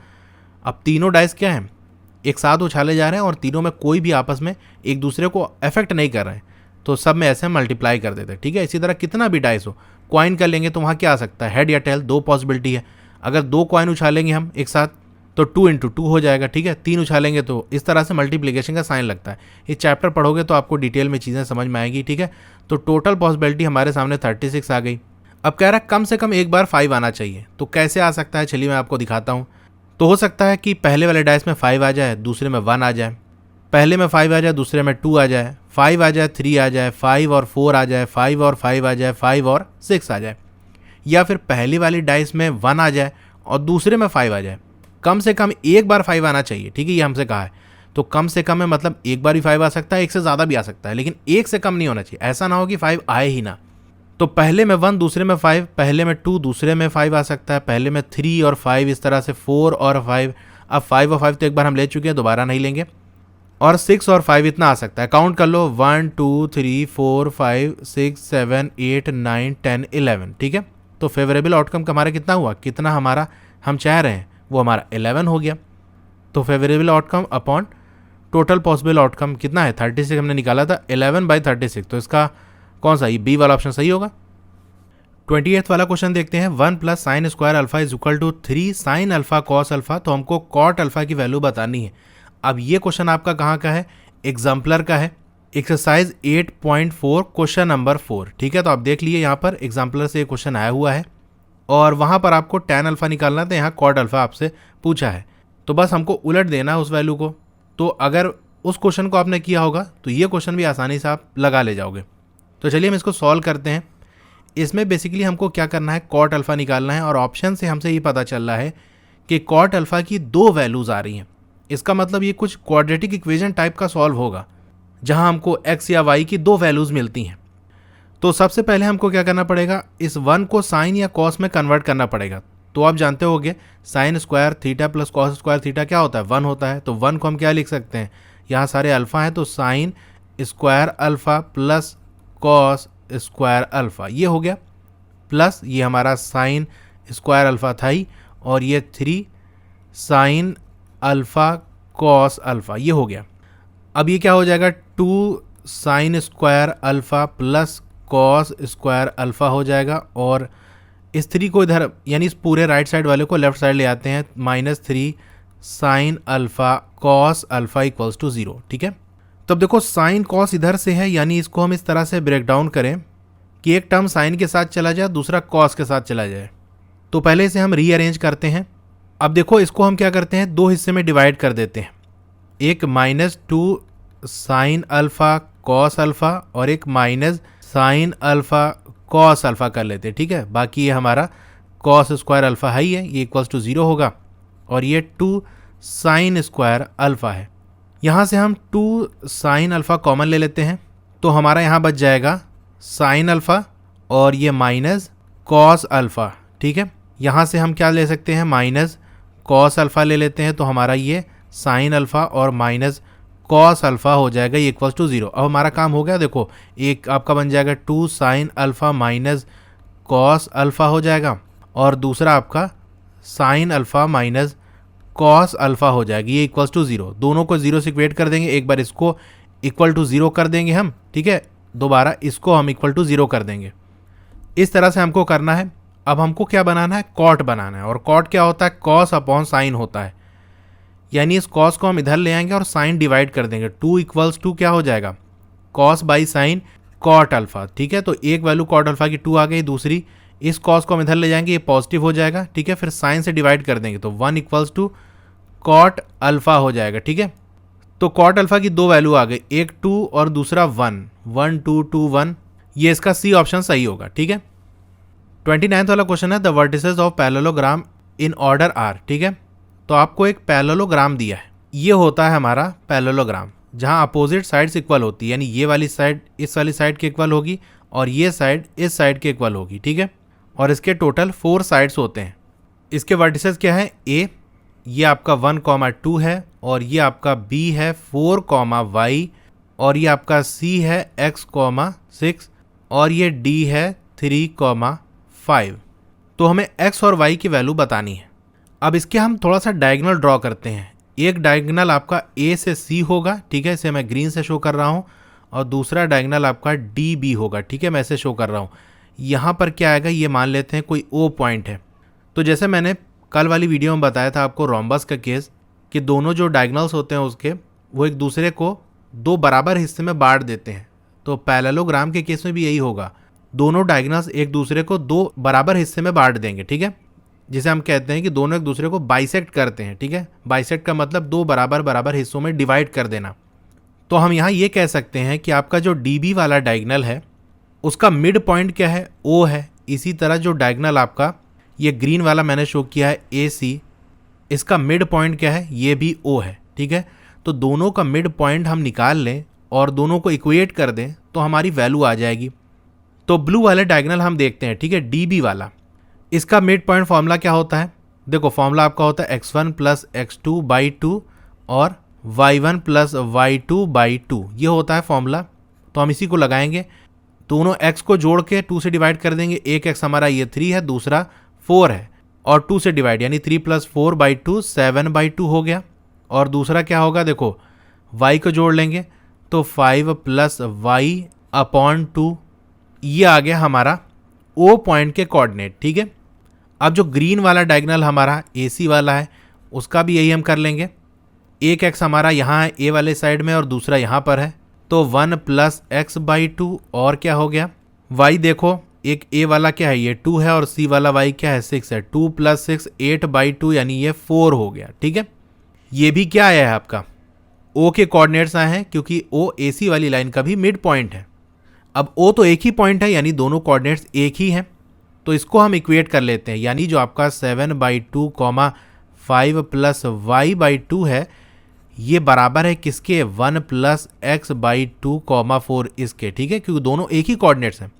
अब तीनों डाइस क्या हैं, एक साथ उछाले जा रहे हैं और तीनों में कोई भी आपस में एक दूसरे को अफेक्ट नहीं कर रहे हैं, तो सब में ऐसे मल्टीप्लाई कर देते हैं, ठीक है। इसी तरह कितना भी डाइस हो, कॉइन कर लेंगे तो वहाँ क्या आ सकता है, हेड या टेल, 2 पॉसिबिलिटी है। अगर 2 कॉइन उछालेंगे हम एक साथ तो 2 × 2 हो जाएगा, ठीक है। 3 उछालेंगे तो इस तरह से मल्टीप्लिकेशन का साइन लगता है। ये चैप्टर पढ़ोगे तो आपको डिटेल में चीज़ें समझ में आएगी, ठीक है। तो टोटल पॉसिबिलिटी हमारे सामने 36 आ गई। अब कह रहा है कम से कम एक बार 5 आना चाहिए, तो कैसे आ सकता है, चलिए मैं आपको दिखाता हूँ। तो हो सकता है कि पहले वाले डाइस में 5 आ जाए, दूसरे में 1 आ जाए, पहले में 5 आ जाए, दूसरे में 2 आ जाए, 5 आ जाए, 3 आ जाए, 5 और 4 आ जाए, 5 और 5 आ जाए, 5 और 6 आ जाए, या फिर पहली वाली डाइस में 1 आ जाए और दूसरे में 5 आ जाए। कम से कम एक बार 5 आना चाहिए, ठीक है, ये हमसे कहा है। तो कम से कम है मतलब एक बार भी 5 आ सकता है, एक से ज़्यादा भी आ सकता है, लेकिन एक से कम नहीं होना चाहिए। ऐसा ना हो कि 5 आए ही ना। तो पहले में 1, दूसरे में 5, पहले में 2, दूसरे में 5 आ सकता है, पहले में 3 और 5, इस तरह से 4 और 5। अब 5 और 5 तो एक बार हम ले चुके हैं, दोबारा नहीं लेंगे। और 6 और 5 इतना आ सकता है, काउंट कर लो 1 2 3 4 5 6 7 8 9 10 11, ठीक है। तो फेवरेबल आउटकम हमारा कितना हुआ, कितना हमारा हम चाह रहे हैं वो हमारा 11 हो गया। तो favourable outcome upon total possible outcome कितना है, 36 हमने निकाला था, 11/36। तो इसका कौन सा, ये बी वाला ऑप्शन सही होगा। 28 वाला क्वेश्चन देखते हैं। 1 plus sine square alpha is equal to 3 sine alpha cos alpha. तो हमको कॉट अल्फा की वैल्यू बतानी है। अब ये क्वेश्चन आपका कहाँ का है? एग्जाम्पलर का है, एक्सरसाइज 8.4 क्वेश्चन नंबर 4। ठीक है, तो आप देख लिए यहाँ पर एग्जाम्पलर से क्वेश्चन आया हुआ है और वहाँ पर आपको टैन अल्फा निकालना था, यहाँ कॉट अल्फा आपसे पूछा है। तो बस हमको उलट देना है उस वैल्यू को। तो अगर उस क्वेश्चन को आपने किया होगा तो ये क्वेश्चन भी आसानी से आप लगा ले जाओगे। तो चलिए हम इसको सॉल्व करते हैं। इसमें बेसिकली हमको क्या करना है, कॉट अल्फा निकालना है और ऑप्शन से हमसे ये पता चल रहा है कि कॉट अल्फा की 2 वैल्यूज़ आ रही हैं। इसका मतलब ये कुछ क्वाड्रेटिक इक्वेशन टाइप का सॉल्व होगा जहां हमको x या y की 2 वैल्यूज़ मिलती हैं। तो सबसे पहले हमको क्या करना पड़ेगा, इस 1 को साइन या कॉस में कन्वर्ट करना पड़ेगा। तो आप जानते होंगे sine square theta plus cos square theta क्या होता है, 1 होता है। तो 1 को हम क्या लिख सकते हैं, यहाँ सारे अल्फ़ा हैं तो sine square alpha plus cos square alpha, ये हो गया। प्लस ये हमारा साइन स्क्वायर अल्फ़ा था ही और ये 3 साइन अल्फ़ा कॉस अल्फ़ा, ये हो गया। अब ये क्या हो जाएगा, 2 sine square alpha plus cos square alpha हो जाएगा। और इस 3 को इधर यानी इस पूरे राइट साइड वाले को लेफ्ट साइड ले आते हैं, -3 sine alpha cos alpha equals to 0। ठीक है, तब देखो साइन कॉस इधर से है, यानी इसको हम इस तरह से ब्रेक डाउन करें कि एक टर्म साइन के साथ चला जाए, दूसरा कॉस के साथ चला जाए। तो पहले इसे हम रीअरेंज करते हैं। अब देखो इसको हम क्या करते हैं, 2 हिस्से में डिवाइड कर देते हैं। एक -2 साइन अल्फ़ा कॉस अल्फ़ा और एक minus sign alpha cos alpha कर लेते हैं। ठीक है, बाकी ये हमारा कॉस स्क्वायर अल्फ़ा है ही है, ये इक्वल्स टू 0 होगा और ये 2 साइन स्क्वायर अल्फ़ा है। यहाँ से हम 2 साइन अल्फ़ा कॉमन ले लेते हैं तो हमारा यहाँ बच जाएगा साइन अल्फ़ा और ये माइनस कॉस अल्फ़ा। ठीक है, यहाँ से हम क्या ले सकते हैं, माइनस कॉस अल्फ़ा ले लेते हैं तो हमारा ये साइन अल्फ़ा और माइनस कॉस अल्फ़ा हो जाएगा, ये इक्वल्स टू 0। अब हमारा काम हो गया। देखो एक आपका बन जाएगा 2 sine alpha minus cos alpha हो जाएगा और दूसरा आपका sine alpha minus cos alpha हो जाएगी, ये इक्वल्स टू 0। दोनों को 0 से इक्वेट कर देंगे, एक बार इसको इक्वल टू 0 कर देंगे हम। ठीक है, दोबारा इसको हम इक्वल टू 0 कर देंगे। इस तरह से हमको करना है। अब हमको क्या बनाना है, कॉट बनाना है। और कॉट क्या होता है, कॉस अपॉन साइन होता है, यानी इस कॉस को हम इधर ले आएंगे और साइन डिवाइड कर देंगे। 2 इक्वल्स टू क्या हो जाएगा, cos by sine cot alpha. ठीक है, तो एक वैल्यू कॉट अल्फ़ा की 2 आ गई, दूसरी इस कॉस को हम इधर ले जाएंगे, ये पॉजिटिव हो जाएगा। ठीक है, फिर साइन से डिवाइड कर देंगे तो 1 इक्वल्स टू कॉट अल्फ़ा हो जाएगा। ठीक है, तो कॉट अल्फ़ा की 2 वैल्यू आ गई, एक 2 और दूसरा 1, 1 2 2 1, ये इसका सी ऑप्शन सही होगा। ठीक है, 29 वाला क्वेश्चन है, the vertices of parallelogram in order are. ठीक है, तो आपको एक पैरेललोग्राम दिया है, ये होता है हमारा पैरेललोग्राम जहाँ अपोजिट साइड्स इक्वल होती है, यानी ये वाली साइड इस वाली साइड के इक्वल होगी और ये साइड इस साइड के इक्वल होगी। ठीक है, और इसके टोटल 4 साइड्स होते हैं। इसके वर्टिसेस क्या है, ए ये आपका 1,2 है और ये आपका b है 4,y और ये आपका c है x,6 और ये d है 3,5। तो हमें x और y की वैल्यू बतानी है। अब इसके हम थोड़ा सा डायगोनल ड्रॉ करते हैं। एक डायगोनल आपका a से c होगा, ठीक है, इसे मैं ग्रीन से शो कर रहा हूँ, और दूसरा डायगोनल आपका db होगा। ठीक है, मैं इसे शो कर रहा हूँ। यहाँ पर क्या आएगा, ये मान लेते हैं कोई o पॉइंट है। तो जैसे मैंने कल वाली वीडियो में बताया था आपको रोम्बस का केस, कि दोनों जो डायगोनल्स होते हैं उसके वो एक दूसरे को 2 बराबर हिस्से में बांट देते हैं। तो पैरेललोग्राम के केस में भी यही होगा, दोनों डायगोनल्स एक दूसरे को 2 बराबर हिस्से में बांट देंगे। ठीक है, जिसे हम कहते हैं कि दोनों एक दूसरे को बाइसेक्ट करते हैं। ठीक है, बाइसेक्ट का मतलब 2 बराबर हिस्सों में डिवाइड कर देना। तो हम यहाँ ये कह सकते हैं कि आपका जो DB वाला डायगोनल है उसका मिड पॉइंट क्या है, O है। इसी तरह जो डायगोनल आपका ये ग्रीन वाला मैंने शो किया है AC, इसका मिड पॉइंट क्या है, ये भी O है। ठीक है, तो दोनों का मिड पॉइंट हम निकाल लें और दोनों को इक्वेट कर दें तो हमारी वैल्यू आ जाएगी। तो ब्लू वाले डायगोनल हम देखते हैं। ठीक है, DB वाला, इसका मिड पॉइंट फॉर्मूला क्या होता है, देखो फॉर्मूला आपका होता है x1 प्लस x2/2 और y1 प्लस y2/2, ये होता है फॉर्मूला। तो हम इसी को लगाएंगे, दोनों x को जोड़ के 2 से डिवाइड कर देंगे। एक x हमारा ये 3 है, दूसरा 4 है, और 2 से डिवाइड यानी 3 प्लस 4/2 7/2 हो गया। और दूसरा क्या होगा, देखो y को जोड़ लेंगे तो 5 प्लस y/2, ये आ गया हमारा ओ पॉइंट के कोऑर्डिनेट, ठीक है। अब जो ग्रीन वाला डायगोनल हमारा AC वाला है उसका भी यही हम कर लेंगे। एक x हमारा यहाँ है A वाले साइड में और दूसरा यहाँ पर है, तो 1 + x/2 और क्या हो गया y, देखो एक A वाला क्या है ये 2 है और C वाला y क्या है 6 है, 2 + 6 8/2 यानी ये 4 हो गया, ठीक है। ये भी क्या आया है आपका O के कोऑर्डिनेट्स आए हैं क्योंकि O AC वाली लाइन का भी मिड पॉइंट है। अब O तो एक ही पॉइंट है यानी दोनों कोऑर्डिनेट्स एक ही हैं, तो इसको हम इक्वेट कर लेते हैं। यानी जो आपका 7/2, 5 + y/2 है ये बराबर है किसके 1 + x/2, 4 इसके, ठीक है, क्योंकि दोनों एक ही कोऑर्डिनेट्स हैं।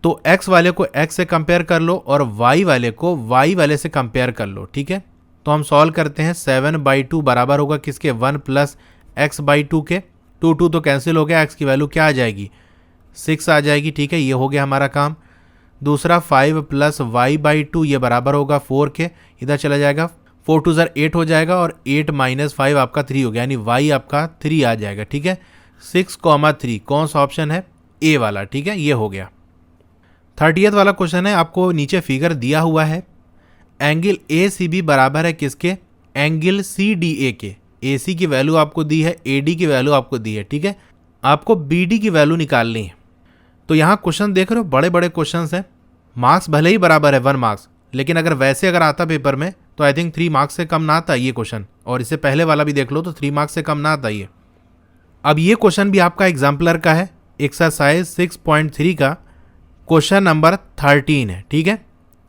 तो x वाले को x से कंपेयर कर लो और y वाले को y वाले से कंपेयर कर लो, ठीक है। तो हम सॉल्व करते हैं। 7/2 बराबर होगा किसके 1 + x/2 के, 2 तो कैंसिल हो गया, x की वैल्यू क्या आ जाएगी 6 आ जाएगी, ठीक है। ये हो गया हमारा काम। दूसरा 5 + y/2 ये बराबर होगा 4 के, इधर चला जाएगा, 4 2 8 हो जाएगा और 8 - 5 आपका 3 हो गया, यानी y आपका 3 आ जाएगा, ठीक है। 6, 3 कौन सा ऑप्शन है A वाला, ठीक है, ये हो गया। 30th वाला क्वेश्चन है, आपको नीचे फिगर दिया हुआ है। एंगल ACB बराबर है किसके एंगल CDA के। AC की वैल्यू आपको दी है, AD की वैल्यू आपको दी है, ठीक है। आपको BD की वैल्यू निकालनी है। तो यहाँ क्वेश्चन देख रहे हो बड़े बड़े क्वेश्चन हैं। मार्क्स भले ही बराबर है 1 मार्क्स, लेकिन अगर आता पेपर में तो आई थिंक 3 मार्क्स से कम ना आता ये क्वेश्चन, और इससे पहले वाला भी देख लो तो 3 मार्क्स से कम ना आता ये। अब ये क्वेश्चन भी आपका एग्जाम्पलर का है, एक्सरसाइज 6.3 का क्वेश्चन नंबर 13 है, ठीक है।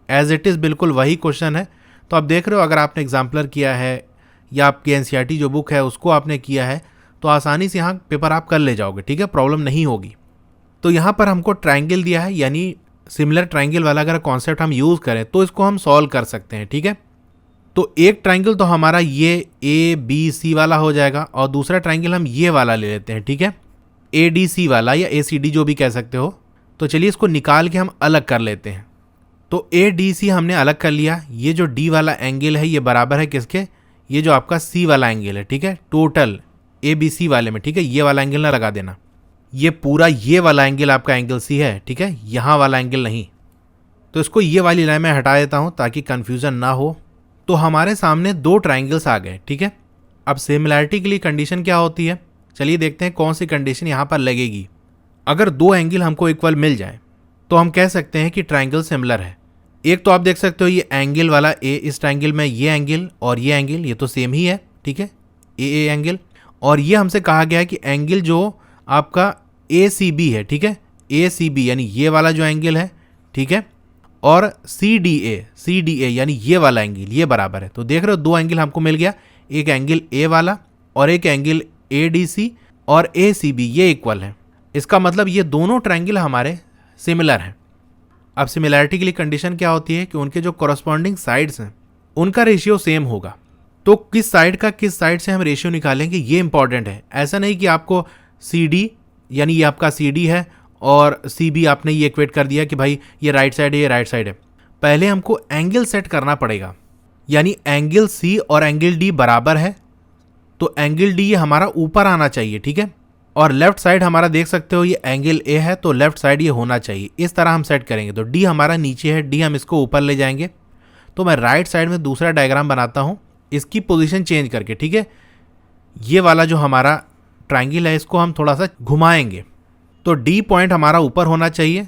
एज इट इज़ बिल्कुल वही क्वेश्चन है। तो आप देख रहे हो अगर आपने एग्जाम्पलर किया है या आपकी NCERT जो बुक है उसको आपने किया है तो आसानी से यहाँ पेपर आप कर ले जाओगे, ठीक है, प्रॉब्लम नहीं होगी। तो यहाँ पर हमको ट्राइंगल दिया है, यानी सिमिलर ट्राइंगल वाला अगर कॉन्सेप्ट हम यूज़ करें तो इसको हम सॉल्व कर सकते हैं, ठीक है। तो एक ट्राइंगल तो हमारा ये ABC वाला हो जाएगा और दूसरा ट्राइंगल हम ये वाला ले लेते हैं, ठीक है, ADC वाला या ACD जो भी कह सकते हो। तो चलिए इसको निकाल के हम अलग कर लेते हैं। तो ADC हमने अलग कर लिया। ये जो D वाला एंगल है ये बराबर है किसके, ये जो आपका C वाला एंगल है, ठीक है, टोटल ABC वाले में, ठीक है। ये वाला एंगल ना लगा देना, ये पूरा ये वाला एंगल आपका एंगल C है, ठीक है, यहाँ वाला एंगल नहीं। तो इसको ये वाली लाइन में हटा देता हूँ ताकि कन्फ्यूज़न ना हो। तो हमारे सामने 2 ट्राइंगल्स आ गए, ठीक है। अब सिमिलैरिटी के लिए कंडीशन क्या होती है, चलिए देखते हैं कौन सी कंडीशन यहाँ पर लगेगी। अगर 2 एंगल हमको इक्वल मिल जाए तो हम कह सकते हैं कि ट्राइंगल सिमिलर है। एक तो आप देख सकते हो ये एंगल वाला A, इस ट्राइंगल में ये एंगल और ये एंगल ये तो सेम ही है, ठीक है, AA एंगल। और ये हमसे कहा गया है कि एंगल जो आपका ACB है, ठीक है, ACB यानी ये वाला जो एंगल है, ठीक है, और CDA यानी ये वाला एंगल ये बराबर है। तो देख रहे हो 2 एंगल हमको मिल गया, एक एंगल A वाला और एक एंगल ADC और ACB ये इक्वल है। इसका मतलब ये दोनों ट्राइंगल हमारे सिमिलर हैं। अब सिमिलैरिटी के लिए कंडीशन क्या होती है कि उनके जो कॉरस्पॉन्डिंग साइड्स हैं उनका रेशियो सेम होगा। तो किस साइड से हम रेशियो निकालेंगे ये इंपॉर्टेंट है। ऐसा नहीं कि आपको CD यानी ये आपका CD है और CB आपने ये इक्वेट कर दिया कि भाई ये राइट साइड है, ये राइट साइड है। पहले हमको एंगल सेट करना पड़ेगा, यानी एंगल C और एंगल D बराबर है तो एंगल D ये हमारा ऊपर आना चाहिए, ठीक है। और लेफ्ट साइड हमारा देख सकते हो ये एंगल A है तो लेफ्ट साइड ये होना चाहिए। इस तरह हम सेट करेंगे। तो D हमारा नीचे है, D हम इसको ऊपर ले जाएंगे। तो मैं राइट साइड में दूसरा डायग्राम बनाता हूँ इसकी पोजीशन चेंज करके, ठीक है। ये वाला जो हमारा ट्राइंगल है इसको हम थोड़ा सा घुमाएंगे तो D पॉइंट हमारा ऊपर होना चाहिए।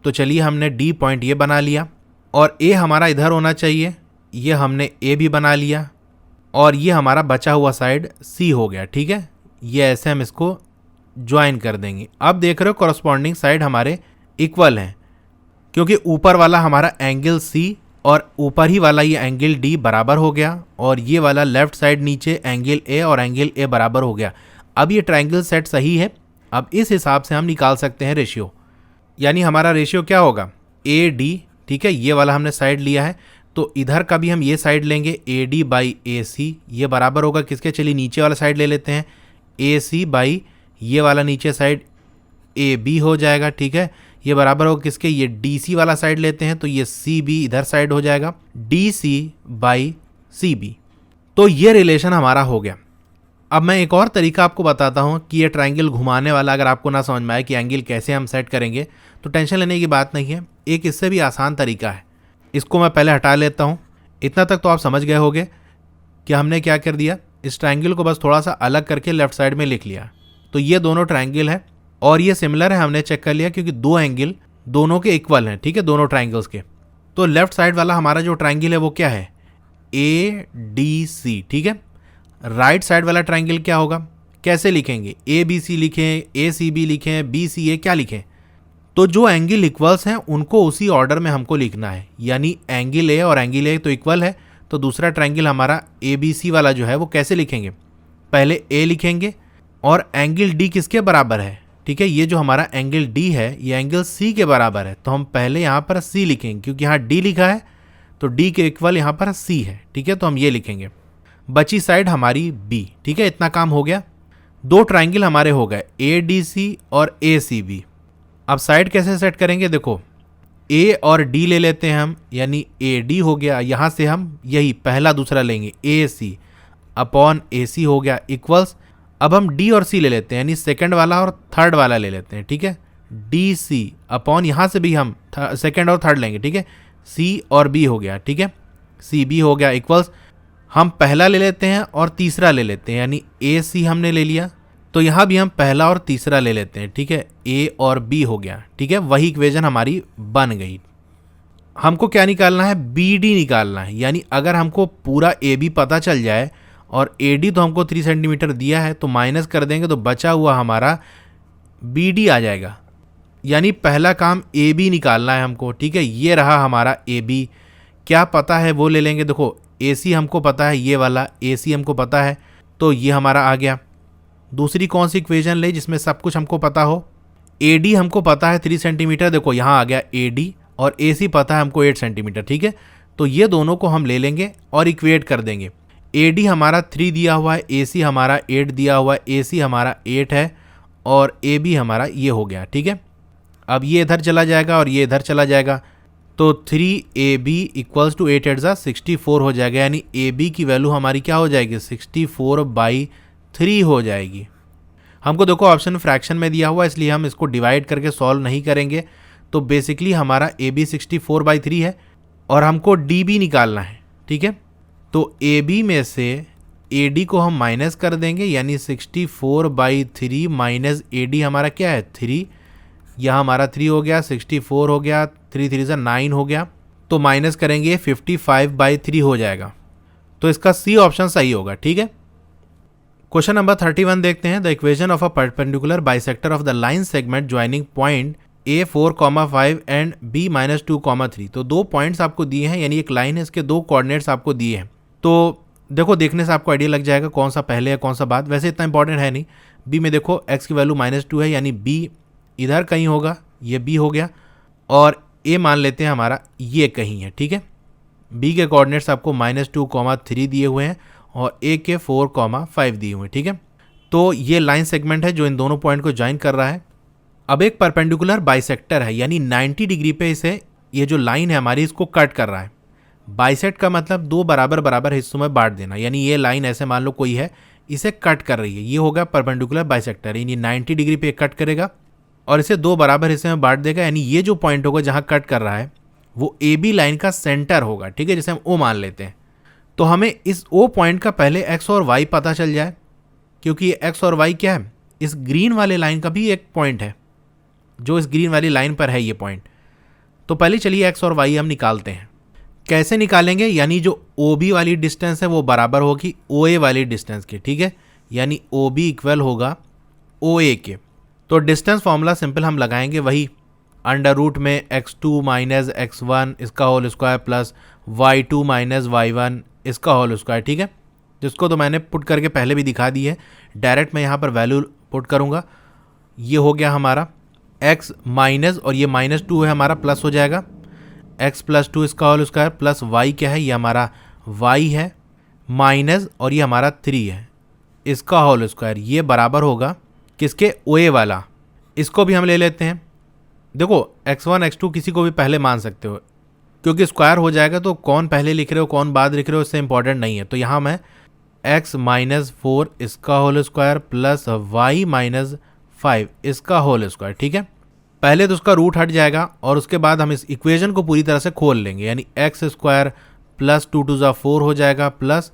तो चलिए हमने D पॉइंट ये बना लिया और A हमारा इधर होना चाहिए, ये हमने A भी बना लिया और ये हमारा बचा हुआ साइड C हो गया, ठीक है। ये ऐसे हम इसको ज्वाइन कर देंगे। अब देख रहे हो कॉरस्पॉन्डिंग साइड हमारे इक्वल हैं क्योंकि ऊपर वाला हमारा एंगल C और ऊपर ही वाला ये एंगल D बराबर हो गया और ये वाला लेफ्ट साइड नीचे एंगल A और एंगल A बराबर हो गया। अब ये ट्राइंगल सेट सही है। अब इस हिसाब से हम निकाल सकते हैं रेशियो, यानी हमारा रेशियो क्या होगा AD, ठीक है, ये वाला हमने साइड लिया है तो इधर का भी हम ये साइड लेंगे AD/AC, ये बराबर होगा किसके, चलिए नीचे वाला साइड ले लेते हैं AC/ ये वाला नीचे साइड AB हो जाएगा, ठीक है, ये बराबर होगा किसके, ये DC वाला साइड लेते हैं तो ये CB इधर साइड हो जाएगा DC/CB। तो ये रिलेशन हमारा हो गया। अब मैं एक और तरीका आपको बताता हूँ कि ये ट्राइंगल घुमाने वाला अगर आपको ना समझ में आए कि एंगल कैसे हम सेट करेंगे तो टेंशन लेने की बात नहीं है। एक इससे भी आसान तरीका है, इसको मैं पहले हटा लेता हूँ। इतना तक तो आप समझ गए होंगे कि हमने क्या कर दिया, इस ट्रायंगल को बस थोड़ा सा अलग करके लेफ्ट साइड में लिख लिया। तो ये दोनों ट्रायंगल है और ये सिमिलर है, हमने चेक कर लिया क्योंकि दो एंगल दोनों के इक्वल हैं, ठीक है, दोनों ट्रायंगल्स के। तो लेफ्ट साइड वाला हमारा जो ट्रायंगल है वो क्या है, ADC, ठीक है। राइट साइड वाला ट्रायंगल क्या होगा, कैसे लिखेंगे, ABC लिखें, ACB लिखें, BCA, क्या लिखें? तो जो एंगल इक्वल्स हैं उनको उसी ऑर्डर में हमको लिखना है, यानी एंगल A और एंगल A तो इक्वल है, तो दूसरा ट्रायंगल हमारा ABC वाला जो है वो कैसे लिखेंगे, पहले A लिखेंगे और एंगल D किसके बराबर है, ठीक है, ये जो हमारा एंगल D है ये एंगल C के बराबर है, तो हम पहले यहाँ पर C लिखेंगे क्योंकि यहाँ D लिखा है तो D के इक्वल यहाँ पर C है, ठीक है, तो हम ये लिखेंगे। बची साइड हमारी B, ठीक है, इतना काम हो गया। दो ट्रायंगल हमारे हो गए ADC और ACB। अब साइड कैसे सेट करेंगे, देखो A और D ले लेते हैं हम, यानी AD हो गया, यहाँ से हम यही पहला दूसरा लेंगे AC अपॉन AC हो गया इक्वल्स। अब हम D और C ले लेते हैं, यानी सेकंड वाला और थर्ड वाला ले लेते हैं, ठीक है, DC अपॉन यहाँ से भी हम सेकंड और थर्ड लेंगे, ठीक है, C और B हो गया, ठीक है, CB हो गया इक्वल्स। हम पहला ले लेते हैं और तीसरा ले लेते हैं, यानी AC हमने ले लिया, तो यहाँ भी हम पहला और तीसरा ले लेते हैं, ठीक है, A और B हो गया, ठीक है, वही इक्वेशन हमारी बन गई। हमको क्या निकालना है, BD निकालना है, यानी अगर हमको पूरा AB पता चल जाए और AD तो हमको 3 सेंटीमीटर दिया है तो माइनस कर देंगे तो बचा हुआ हमारा BD आ जाएगा, यानी पहला काम AB निकालना है हमको, ठीक है, ये रहा हमारा AB। क्या पता है वो ले लेंगे, देखो AC हमको पता है, ये वाला AC हमको पता है, तो ये हमारा आ गया। दूसरी कौन सी इक्वेशन ले जिसमें सब कुछ हमको पता हो, AD हमको पता है 3 सेंटीमीटर, देखो यहाँ आ गया AD, और AC पता है हमको 8 सेंटीमीटर, ठीक है, तो ये दोनों को हम ले लेंगे और इक्वेट कर देंगे। AD हमारा 3 दिया हुआ है, AC हमारा 8 दिया हुआ है, AC हमारा 8 है और AB हमारा ये हो गया, ठीक है। अब ये इधर चला जाएगा और ये इधर चला जाएगा, तो 3AB इक्वल्स टू 8 8 64 हो जाएगा, यानी AB की वैल्यू हमारी क्या हो जाएगी, 64/3 हो जाएगी। हमको देखो ऑप्शन फ्रैक्शन में दिया हुआ है इसलिए हम इसको डिवाइड करके सॉल्व नहीं करेंगे, तो बेसिकली हमारा AB 64/3 है और हमको DB निकालना है, ठीक है, तो AB में से AD को हम माइनस कर देंगे, यानी 64/3 माइनस AD हमारा क्या है 3, यहाँ हमारा 3 हो गया, 64 हो गया, 3 3 9 हो गया, तो माइनस करेंगे 55/3 हो जाएगा, तो इसका C ऑप्शन सही होगा, ठीक है। क्वेश्चन नंबर 31 देखते हैं। The equation of a perpendicular bisector of the line segment joining point A4,5 and B-2,3। तो दो पॉइंट्स आपको दिए हैं, यानी एक लाइन है, इसके दो कोऑर्डिनेट्स आपको दिए हैं। तो देखो देखने से आपको आइडिया लग जाएगा कौन सा पहले है कौन सा बाद, वैसे इतना इंपॉर्टेंट है नहीं। B में देखो x की वैल्यू -2 है, यानी B इधर कहीं होगा, ये B हो गया, और A मान लेते हैं हमारा ये कहीं है, ठीक है। B के कोऑर्डिनेट्स आपको -2,3 दिए हुए हैं और A के 4,5 दिए हुए हैं, ठीक है। तो ये लाइन सेगमेंट है जो इन दोनों पॉइंट को ज्वाइन कर रहा है। अब एक परपेंडिकुलर बाइसेक्टर है, यानी 90 डिग्री पे इसे, ये जो लाइन है हमारी, इसको कट कर रहा है। बाइसेक्ट का मतलब दो बराबर बराबर हिस्सों में बांट देना, यानी ये लाइन ऐसे मान लो कोई है, इसे कट कर रही है, ये होगा परपेंडिकुलर बाइसेक्टर, यानी 90 डिग्री पे कट करेगा और इसे दो बराबर हिस्से में बांट देगा, यानी ये जो पॉइंट होगा जहाँ कट कर रहा है वो AB लाइन का सेंटर होगा, ठीक है, जिसे हम O मान लेते हैं। तो हमें इस O पॉइंट का पहले x और y पता चल जाए, क्योंकि ये x और y क्या है, इस ग्रीन वाले लाइन का भी एक पॉइंट है जो इस ग्रीन वाली लाइन पर है ये पॉइंट। तो पहले चलिए x और y हम निकालते हैं। कैसे निकालेंगे, यानी जो OB वाली डिस्टेंस है वो बराबर होगी OA वाली डिस्टेंस के, ठीक है, यानी OB इक्वल होगा OA के। तो डिस्टेंस फॉर्मूला सिंपल हम लगाएंगे वही, √ में x2 माइनस x1 इसका whole square plus y2 minus y1 इसका होल स्क्वायर, ठीक है, जिसको तो मैंने पुट करके पहले भी दिखा दी है। डायरेक्ट मैं यहाँ पर वैल्यू पुट करूँगा, ये हो गया हमारा x माइनस, और ये -2 है हमारा, प्लस हो जाएगा x + 2 इसका होल स्क्वायर प्लस y क्या है, ये हमारा y है, माइनस और ये हमारा 3 है इसका होल स्क्वायर, ये बराबर होगा किसके, OA वाला। इसको भी हम ले लेते हैं। देखो x1 x2 किसी को भी पहले मान सकते हो, क्योंकि स्क्वायर हो जाएगा, तो कौन पहले लिख रहे हो कौन बाद लिख रहे हो इससे इंपॉर्टेंट नहीं है। तो यहाँ मैं x - 4 इसका होल स्क्वायर प्लस y - 5 इसका होल स्क्वायर, ठीक है। पहले तो उसका रूट हट जाएगा और उसके बाद हम इस इक्वेशन को पूरी तरह से खोल लेंगे, यानी एक्स स्क्वायर प्लस 2 टू 4 हो जाएगा, प्लस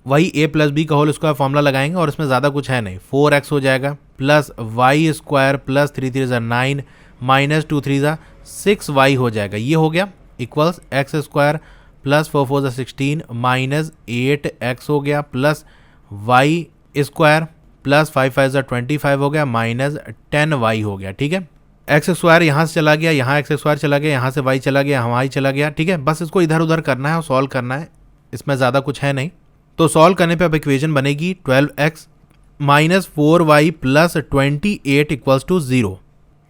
वही a प्लस बी का होल स्क्वायर फॉर्मूला लगाएंगे और इसमें ज़्यादा कुछ है नहीं, 4x हो जाएगा, plus y square plus 3 3 9 minus 2 3 6y हो जाएगा। ये हो गया equals x square plus 4 4 16 minus 8x हो गया, प्लस वाई स्क्वायर प्लस 5 5 25 हो गया, माइनस 10y हो गया। ठीक है, एक्स स्क्वायर यहाँ से चला गया, यहाँ एक्स स्क्वायर चला गया, यहाँ से y चला गया, यहाँ y चला गया। ठीक है, बस इसको इधर उधर करना है और सॉल्व करना है, इसमें ज़्यादा कुछ है नहीं। तो सॉल्व करने पे अब इक्वेशन बनेगी 12x minus 4y plus 28 equals to 0।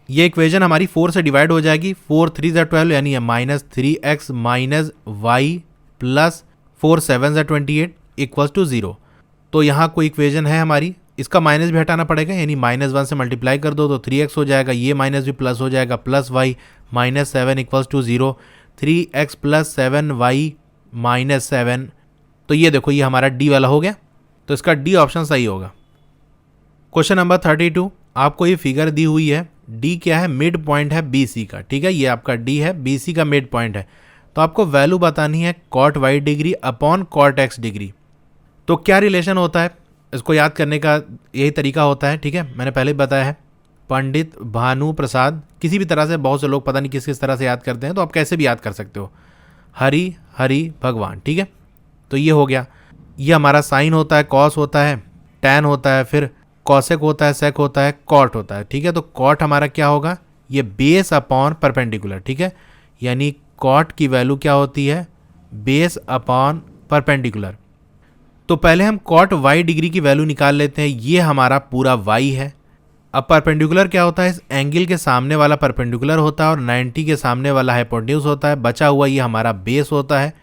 ये इक्वेशन हमारी 4 से डिवाइड हो जाएगी, 4 3 12 यानी minus 3x minus y plus 4 7 28 equals to 0। तो यहाँ कोई इक्वेशन है हमारी, इसका माइनस भी हटाना पड़ेगा, यानी -1 से मल्टीप्लाई कर दो तो 3x हो जाएगा, ये माइनस भी प्लस हो जाएगा, plus y minus 7 equals to 0, 3x plus 7y minus 7। तो ये देखो ये हमारा डी वाला हो गया, तो इसका डी ऑप्शन सही होगा। क्वेश्चन नंबर 32, आपको ये फिगर दी हुई है, डी क्या है, मिड पॉइंट है बी सी का। ठीक है, ये आपका डी है, बी सी का मिड पॉइंट है, तो आपको वैल्यू बतानी है cot y degree upon cot x degree. तो क्या रिलेशन होता है, इसको याद करने का यही तरीका होता है। ठीक है, मैंने पहले भी बताया है, पंडित भानु प्रसाद, किसी भी तरह से, बहुत से लोग पता नहीं किस किस तरह से याद करते हैं, तो आप कैसे भी याद कर सकते हो, हरि हरि भगवान। ठीक है, तो ये हो गया, ये हमारा साइन होता है, कॉस होता है, टैन होता है, फिर कॉसेक होता है, सेक होता है, कॉट होता है। ठीक है, तो कॉट हमारा क्या होगा, ये बेस अपॉन परपेंडिकुलर। ठीक है, यानी कॉट की वैल्यू क्या होती है, बेस अपॉन परपेंडिकुलर। तो पहले हम कॉट वाई डिग्री की वैल्यू निकाल लेते हैं, ये हमारा पूरा वाई है। अब परपेंडिकुलर क्या होता है, इस एंगल के सामने वाला परपेंडिकुलर होता है और 90 के सामने वाला हाइपोटेन्यूज होता है, बचा हुआ ये हमारा बेस होता है।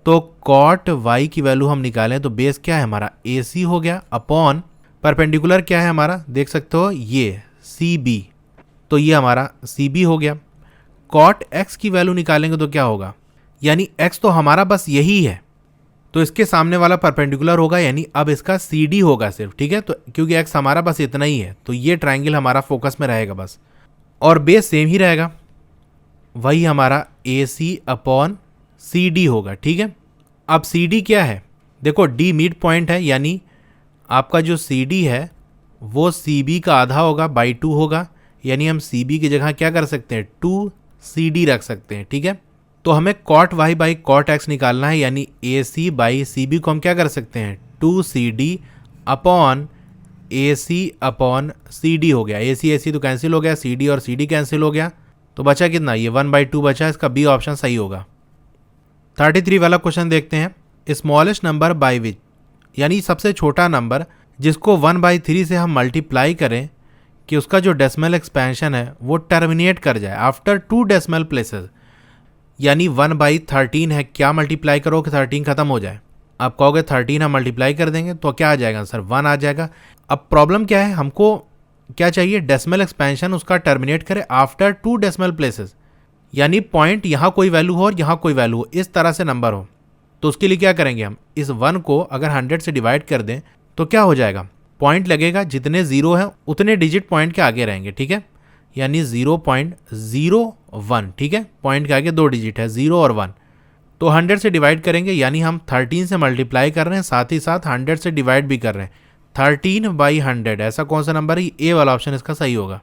तो कॉट वाई की वैल्यू हम निकालें तो बेस क्या है हमारा, ए सी हो गया, अपॉन परपेंडिकुलर क्या है हमारा, देख सकते हो ये सी बी, तो ये हमारा सी बी हो गया। कॉट एक्स की वैल्यू निकालेंगे तो क्या होगा, यानी एक्स तो हमारा बस यही है, तो इसके सामने वाला परपेंडिकुलर होगा, यानी अब इसका सी डी होगा सिर्फ। ठीक है, तो क्योंकि एक्स हमारा बस इतना ही है, तो ये ट्राइंगल हमारा फोकस में रहेगा बस, और बेस सेम ही रहेगा, वही हमारा ए सी अपॉन सी डी होगा। ठीक है, अब सी डी क्या है, देखो डी मिड पॉइंट है, यानी आपका जो सी डी है वो सी बी का आधा होगा, बाई 2 होगा, यानी हम सी बी की जगह क्या कर सकते हैं, 2 सी डी रख सकते हैं। ठीक है, तो हमें cot y by cot x निकालना है, यानी ए सी बाई सी बी को हम क्या कर सकते हैं, 2 सी डी अपॉन ए सी अपॉन सी डी हो गया, ए सी तो कैंसिल हो गया, सी डी और सी डी कैंसिल हो गया, तो बचा कितना, ये 1/2 बचा, इसका बी ऑप्शन सही होगा। 33 वाला क्वेश्चन देखते हैं, स्मॉलेस्ट नंबर बाई विच, यानी सबसे छोटा नंबर जिसको 1/3 से हम मल्टीप्लाई करें कि उसका जो डेसिमल एक्सपेंशन है वो टर्मिनेट कर जाए आफ्टर 2 डेसिमल प्लेसेस, यानी 1/13 है, क्या मल्टीप्लाई करो कि 13 खत्म हो जाए, आप कहोगे 13 हम मल्टीप्लाई कर देंगे तो क्या आ जाएगा सर, 1 आ जाएगा। अब प्रॉब्लम क्या है, हमको क्या चाहिए, डेसिमल एक्सपेंशन उसका टर्मिनेट करे आफ्टर 2 डेसिमल प्लेसेस, यानी पॉइंट यहाँ कोई वैल्यू हो और यहाँ कोई वैल्यू हो, इस तरह से नंबर हो। तो उसके लिए क्या करेंगे, हम इस 1 को अगर 100 से डिवाइड कर दें तो क्या हो जाएगा, पॉइंट लगेगा, जितने जीरो हैं उतने डिजिट पॉइंट के आगे रहेंगे। ठीक है, यानी 0.01। ठीक है, पॉइंट के आगे 2 डिजिट है, 0 और 1, तो 100 से डिवाइड करेंगे, यानी हम 13 से मल्टीप्लाई कर रहे हैं, साथ ही साथ 100 से डिवाइड भी कर रहे हैं, 13/100। ऐसा कौन सा नंबर है, ए वाला ऑप्शन इसका सही होगा।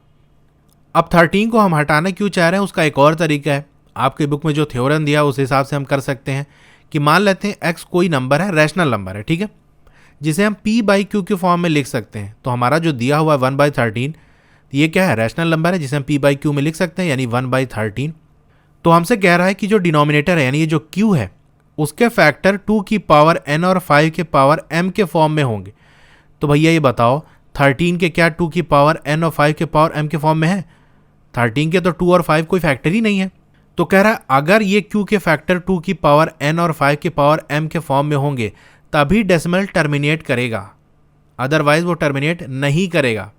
अब 13 को हम हटाना क्यों चाह रहे हैं, उसका एक और तरीका है, आपके बुक में जो थ्योरम दिया उस हिसाब से हम कर सकते हैं कि मान लेते हैं एक्स कोई नंबर है, रैशनल नंबर है। ठीक है, जिसे हम p/q के फॉर्म में लिख सकते हैं, तो हमारा जो दिया हुआ है 1/13, ये क्या है, रैशनल नंबर है जिसे हम p/q में लिख सकते हैं, यानी 1/13। तो हमसे कह रहा है कि जो डिनोमिनेटर है, यानी ये जो q है, उसके फैक्टर 2 की पावर n और 5 के पावर m के फॉर्म में होंगे। तो भैया ये बताओ 13 के क्या 2 की पावर n और 5 के पावर m के फॉर्म में है, 13 के तो 2 और 5 कोई फैक्टर ही नहीं है। तो कह रहा है अगर ये q के फैक्टर 2 की पावर n और 5 के पावर m के फॉर्म में होंगे तभी डेसिमल टर्मिनेट करेगा, अदरवाइज वो टर्मिनेट नहीं करेगा।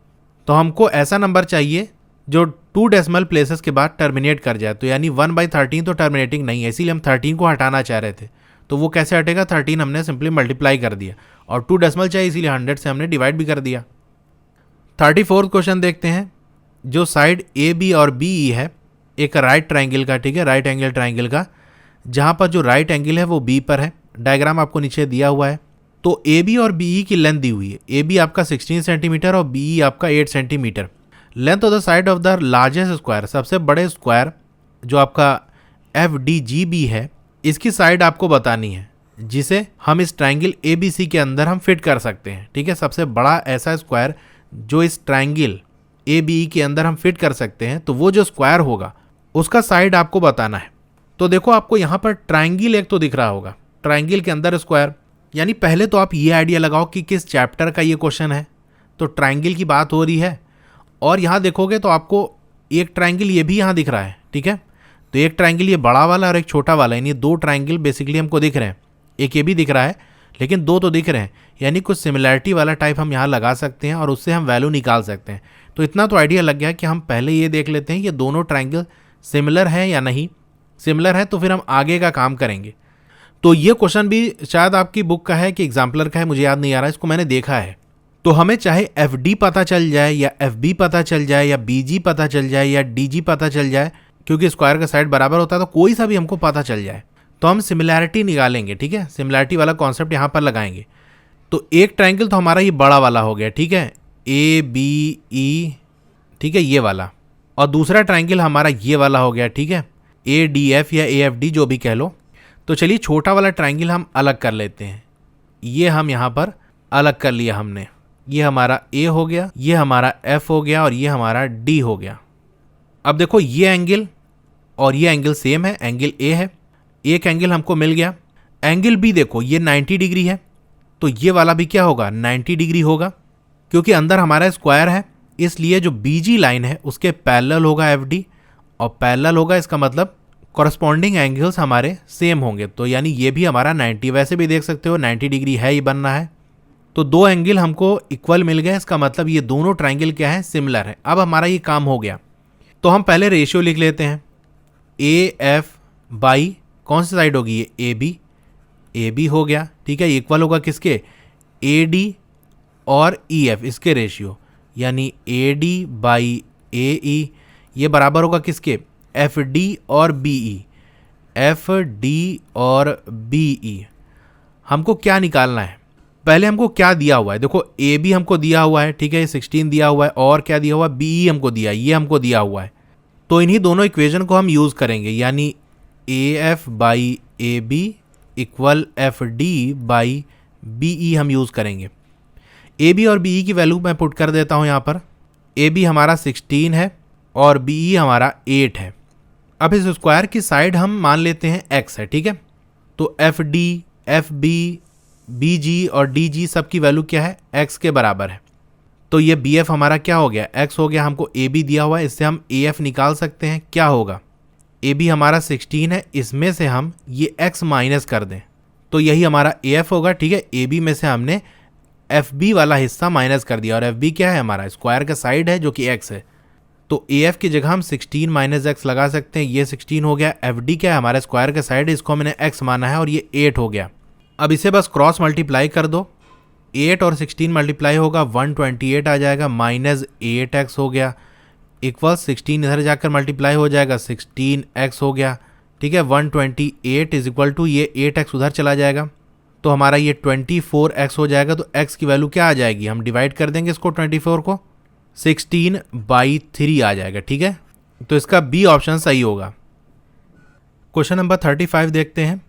तो हमको ऐसा नंबर चाहिए जो 2 डेसिमल प्लेसेस के बाद टर्मिनेट कर जाए, तो यानी 1/13 तो टर्मिनेटिंग नहीं है, इसीलिए हम 13 को हटाना चाह रहे थे। तो वो कैसे हटेगा, 13 हमने सिंपली मल्टीप्लाई कर दिया और 2 डेसिमल चाहिए, इसीलिए 100 से हमने डिवाइड भी कर दिया। 34 क्वेश्चन देखते हैं, जो साइड ए बी और बी ई है एक राइट ट्राइंगल का, ठीक है, राइट एंगल ट्राइंगल का, जहाँ पर जो राइट एंगल है वो बी पर है। डायग्राम आपको नीचे दिया हुआ है। तो ए बी और बी ई की लेंथ दी हुई है। ए बी आपका 16 सेंटीमीटर और बी ई आपका 8 centimetre. Length of the side of the largest square, सबसे बड़े स्क्वायर जो आपका एफ डी जी बी है, इसकी साइड आपको बतानी है, जिसे हम इस ट्राइंगल ए बी सी के अंदर हम फिट कर सकते हैं। ठीक है, सबसे बड़ा ऐसा स्क्वायर जो इस ट्राइंगल ए बी ई के अंदर हम फिट कर सकते हैं, तो वो जो स्क्वायर होगा उसका साइड आपको बताना है। तो देखो आपको यहाँ पर ट्राइंगल एक तो दिख रहा होगा, ट्राइंगल के अंदर स्क्वायर, यानी पहले तो आप ये आइडिया लगाओ कि किस चैप्टर का ये क्वेश्चन है। तो ट्राइंगल की बात हो रही है और यहाँ देखोगे तो आपको एक ट्राइंगल ये भी यहाँ दिख रहा है। ठीक है, तो एक ट्राइंगल ये बड़ा वाला और एक छोटा वाला, यानी दो ट्राइंगल बेसिकली हमको दिख रहे हैं। एक ये भी दिख रहा है लेकिन दो तो दिख रहे हैं, यानी कुछ सिमिलैरिटी वाला टाइप हम यहाँ लगा सकते हैं और उससे हम वैल्यू निकाल सकते हैं। तो इतना तो आइडिया लग गया कि हम पहले ये देख लेते हैं कि दोनों ट्राइंगल सिमिलर हैं या नहीं। सिमिलर है तो फिर हम आगे का काम करेंगे। तो ये क्वेश्चन भी शायद आपकी बुक का है कि एग्जाम्पलर का है, मुझे याद नहीं आ रहा, इसको मैंने देखा है। तो हमें चाहे एफ डी पता चल जाए या एफ बी पता चल जाए या बी जी पता चल जाए या डी जी पता चल जाए, क्योंकि स्क्वायर का साइड बराबर होता है, तो कोई सा भी हमको पता चल जाए तो हम सिमिलैरिटी निकालेंगे। ठीक है, सिमिलैरिटी वाला कॉन्सेप्ट यहाँ पर लगाएंगे। तो एक ट्राइंगल तो हमारा ये बड़ा वाला हो गया, ठीक है, ए बी ई, ठीक है, ये वाला, और दूसरा ट्राइंगल हमारा ये वाला हो गया, ठीक है, ए डी एफ या ए एफ डी जो भी कह लो। तो चलिए छोटा वाला ट्राइंगल हम अलग कर लेते हैं। ये हम यहाँ पर अलग कर लिया हमने। ये हमारा ए हो गया, ये हमारा एफ हो गया और ये हमारा डी हो गया। अब देखो ये एंगल और ये एंगल सेम है, एंगल ए है, एक एंगल हमको मिल गया। एंगल बी देखो ये 90 डिग्री है, तो ये वाला भी क्या होगा, 90 डिग्री होगा, क्योंकि अंदर हमारा स्क्वायर है, इसलिए जो बीजी लाइन है उसके पैरेलल होगा एफ डी, और पैरेलल होगा इसका मतलब कॉरस्पॉन्डिंग एंगल्स हमारे सेम होंगे। तो यानी ये भी हमारा 90, वैसे भी देख सकते हो 90 डिग्री है, ये बनना है। तो दो एंगल हमको इक्वल मिल गए, इसका मतलब ये दोनों ट्राइंगल क्या है, सिमिलर है। अब हमारा ये काम हो गया। तो हम पहले रेशियो लिख लेते हैं। ए एफ बाई कौन सी साइड होगी, ये ए बी हो गया, ठीक है, इक्वल होगा किसके, ए डी और ई एफ, इसके रेशियो, यानी ए डी बाई ए ई, ये बराबर होगा किसके, एफ डी और बी ई, एफ डी और बी ई। हमको क्या निकालना है, पहले हमको क्या दिया हुआ है, देखो ए बी हमको दिया हुआ है, ठीक है, 16 दिया हुआ है, और क्या दिया हुआ है, बी ई हमको दिया है, ये हमको दिया हुआ है। तो इन्हीं दोनों इक्वेशन को हम यूज़ करेंगे, यानी A F by A B equal F D by B E हम यूज़ करेंगे। ए बी और बी ई की वैल्यू मैं पुट कर देता हूँ यहाँ पर। ए बी हमारा 16 है और बी ई हमारा 8 है। अब इस स्क्वायर की साइड हम मान लेते हैं x है, ठीक है। तो F D, F B, B G और डी जी सब की वैल्यू क्या है, x के बराबर है। तो ये बी एफ हमारा क्या हो गया, x हो गया। हमको ए बी दिया हुआ है, इससे हम ए एफ निकाल सकते हैं। क्या होगा, ए बी हमारा 16 है, इसमें से हम ये x माइनस कर दें तो यही हमारा ए एफ होगा, ठीक है। ए बी में से हमने एफ बी वाला हिस्सा माइनस कर दिया और एफ बी क्या है, हमारा स्क्वायर का साइड है जो कि x है। तो ए एफ की जगह हम 16 माइनस एक्स लगा सकते हैं, ये 16 हो गया। एफ डी क्या है, हमारे स्क्वायर का साइड है, इसको मैंने x माना है और ये 8 हो गया। अब इसे बस क्रॉस मल्टीप्लाई कर दो, 8 और 16 मल्टीप्लाई होगा 128 आ जाएगा, माइनस 8x हो गया, इक्वल 16 इधर जाकर मल्टीप्लाई हो जाएगा, 16x हो गया, ठीक है। 128 इज इक्वल टू ये 8x उधर चला जाएगा, तो हमारा ये 24x हो जाएगा। तो x की वैल्यू क्या आ जाएगी, हम डिवाइड कर देंगे इसको 24 को, 16/3 आ जाएगा, ठीक है। तो इसका बी ऑप्शन सही होगा। क्वेश्चन नंबर 35 देखते हैं।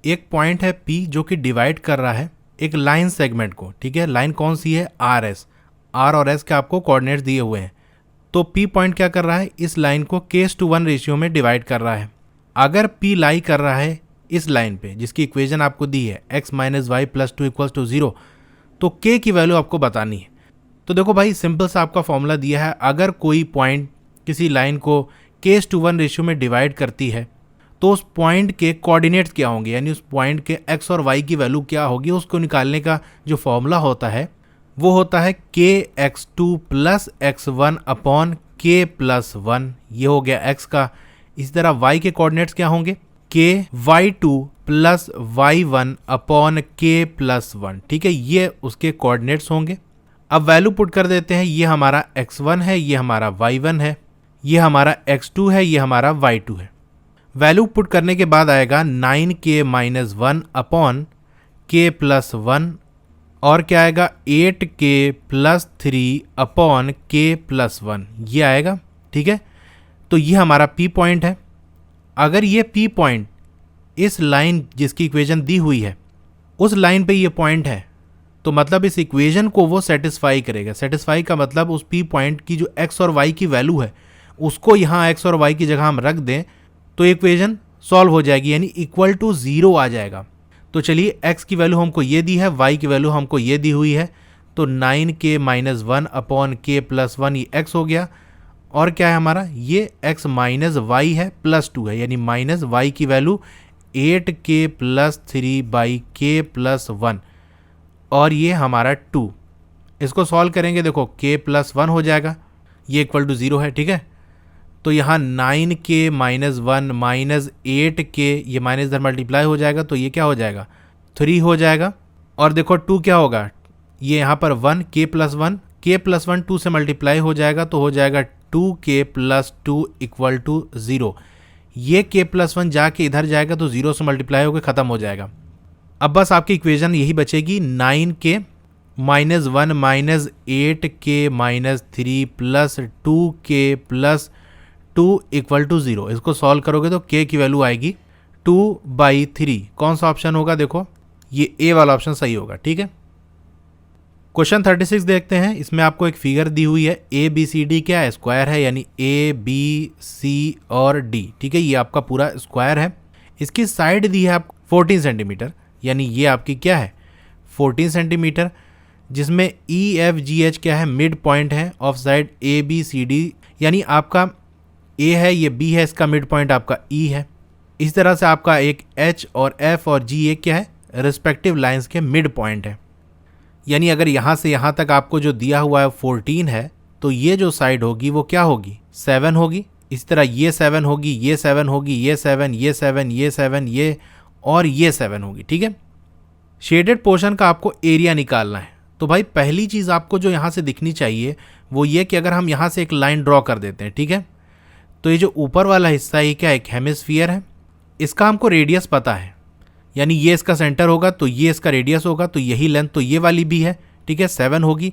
एक पॉइंट है P जो कि डिवाइड कर रहा है एक लाइन सेगमेंट को, ठीक है। लाइन कौन सी है, RS, R और S के आपको कोऑर्डिनेट्स दिए हुए हैं। तो P पॉइंट क्या कर रहा है, इस लाइन को k/1 रेशियो में डिवाइड कर रहा है। अगर P लाई कर रहा है इस लाइन पे जिसकी इक्वेशन आपको दी है x minus y plus 2 equals to 0, तो k की वैल्यू आपको बतानी है। तो देखो भाई सिंपल सा आपका फॉर्मूला दिया है, अगर कोई पॉइंट किसी लाइन को k/1 रेशियो में डिवाइड करती है तो उस पॉइंट के कोऑर्डिनेट्स क्या होंगे, यानी उस पॉइंट के x और y की वैल्यू क्या होगी, उसको निकालने का जो फॉर्मूला होता है वो होता है kx2 plus x1 upon k+1। ये हो गया x का। इसी तरह y के कोऑर्डिनेट्स क्या होंगे, ky2 plus y1 upon k+1, ठीक है, ये उसके कोऑर्डिनेट्स होंगे। अब वैल्यू पुट कर देते हैं, ये हमारा x1 है, ये हमारा y1 है, ये हमारा x2 है, ये हमारा y2 है। वैल्यू पुट करने के बाद आएगा 9k minus 1 upon k plus 1 और क्या आएगा 8k plus 3 upon k plus 1, ये आएगा। ठीक है, तो ये हमारा P पॉइंट है। अगर ये P पॉइंट इस लाइन जिसकी इक्वेशन दी हुई है उस लाइन पे ये पॉइंट है, तो मतलब इस इक्वेशन को वो सेटिस्फाई करेगा। सेटिस्फाई का मतलब उस P पॉइंट की जो x और y की वैल्यू है उसको यहाँ x और y की जगह हम रख दें तो इक्वेशन सॉल्व हो जाएगी, यानी इक्वल टू 0 आ जाएगा। तो चलिए x की वैल्यू हमको ये दी है, y की वैल्यू हमको ये दी हुई है, तो 9k minus 1 upon k plus 1 ये x हो गया। और क्या है हमारा, ये x माइनस वाई है प्लस 2 है, यानी माइनस y की value 8k plus 3 by k plus 1 और ये हमारा 2। इसको सॉल्व करेंगे, देखो k प्लस 1 हो जाएगा, ये इक्वल टू 0 है। ठीक है, तो यहाँ 9k माइनस 1 माइनस 8k, ये माइनस इधर मल्टीप्लाई हो जाएगा तो ये क्या हो जाएगा 3 हो जाएगा। और देखो 2 क्या होगा, ये यहाँ पर 1 k प्लस 1 2 से मल्टीप्लाई हो जाएगा तो हो जाएगा 2k प्लस 2 इक्वल टू 0। ये k प्लस 1 जाके इधर जाएगा तो 0 से मल्टीप्लाई होकर ख़त्म हो जाएगा। अब बस आपकी इक्वेशन यही बचेगी, 9k minus 1 minus 8k minus 3 plus 2k plus 2 equal to 0। इसको सॉल्व करोगे तो k की वैल्यू आएगी 2/3। कौन सा ऑप्शन होगा, देखो ये A वाला ऑप्शन सही होगा। ठीक है, क्वेश्चन 36 देखते हैं। इसमें आपको एक फिगर दी हुई है, ABCD क्या है, स्क्वायर है, यानी ABC और D। ठीक है, ये आपका पूरा स्क्वायर है। इसकी साइड दी है आपको 14 सेंटीमीटर, यानी ये आपकी क्या है 14 सेंटीमीटर, जिसमें EFGH क्या है, मिड पॉइंट है ऑफ साइड ABCD, यानी आपका A है, ये B है, इसका मिड पॉइंट आपका E है। इस तरह से आपका एक H और F और G एक क्या है, रिस्पेक्टिव लाइंस के मिड पॉइंट है। यानी अगर यहाँ से यहाँ तक आपको जो दिया हुआ है 14 है, तो ये जो साइड होगी वो क्या होगी 7 होगी। इस तरह ये 7 होगी, ये 7 होगी, ये 7, ये 7, ये 7, ये और ये 7 होगी। ठीक है, शेडेड पोर्शन का आपको एरिया निकालना है। तो भाई पहली चीज़ आपको जो यहाँ से दिखनी चाहिए वो ये कि अगर हम यहाँ से एक लाइन ड्रॉ कर देते हैं, ठीक है, तो ये जो ऊपर वाला हिस्सा है क्या एक हेमिस्फीयर है, इसका हमको रेडियस पता है, यानी ये इसका सेंटर होगा तो ये इसका रेडियस होगा, तो यही लेंथ तो ये वाली भी है। ठीक है, 7 होगी।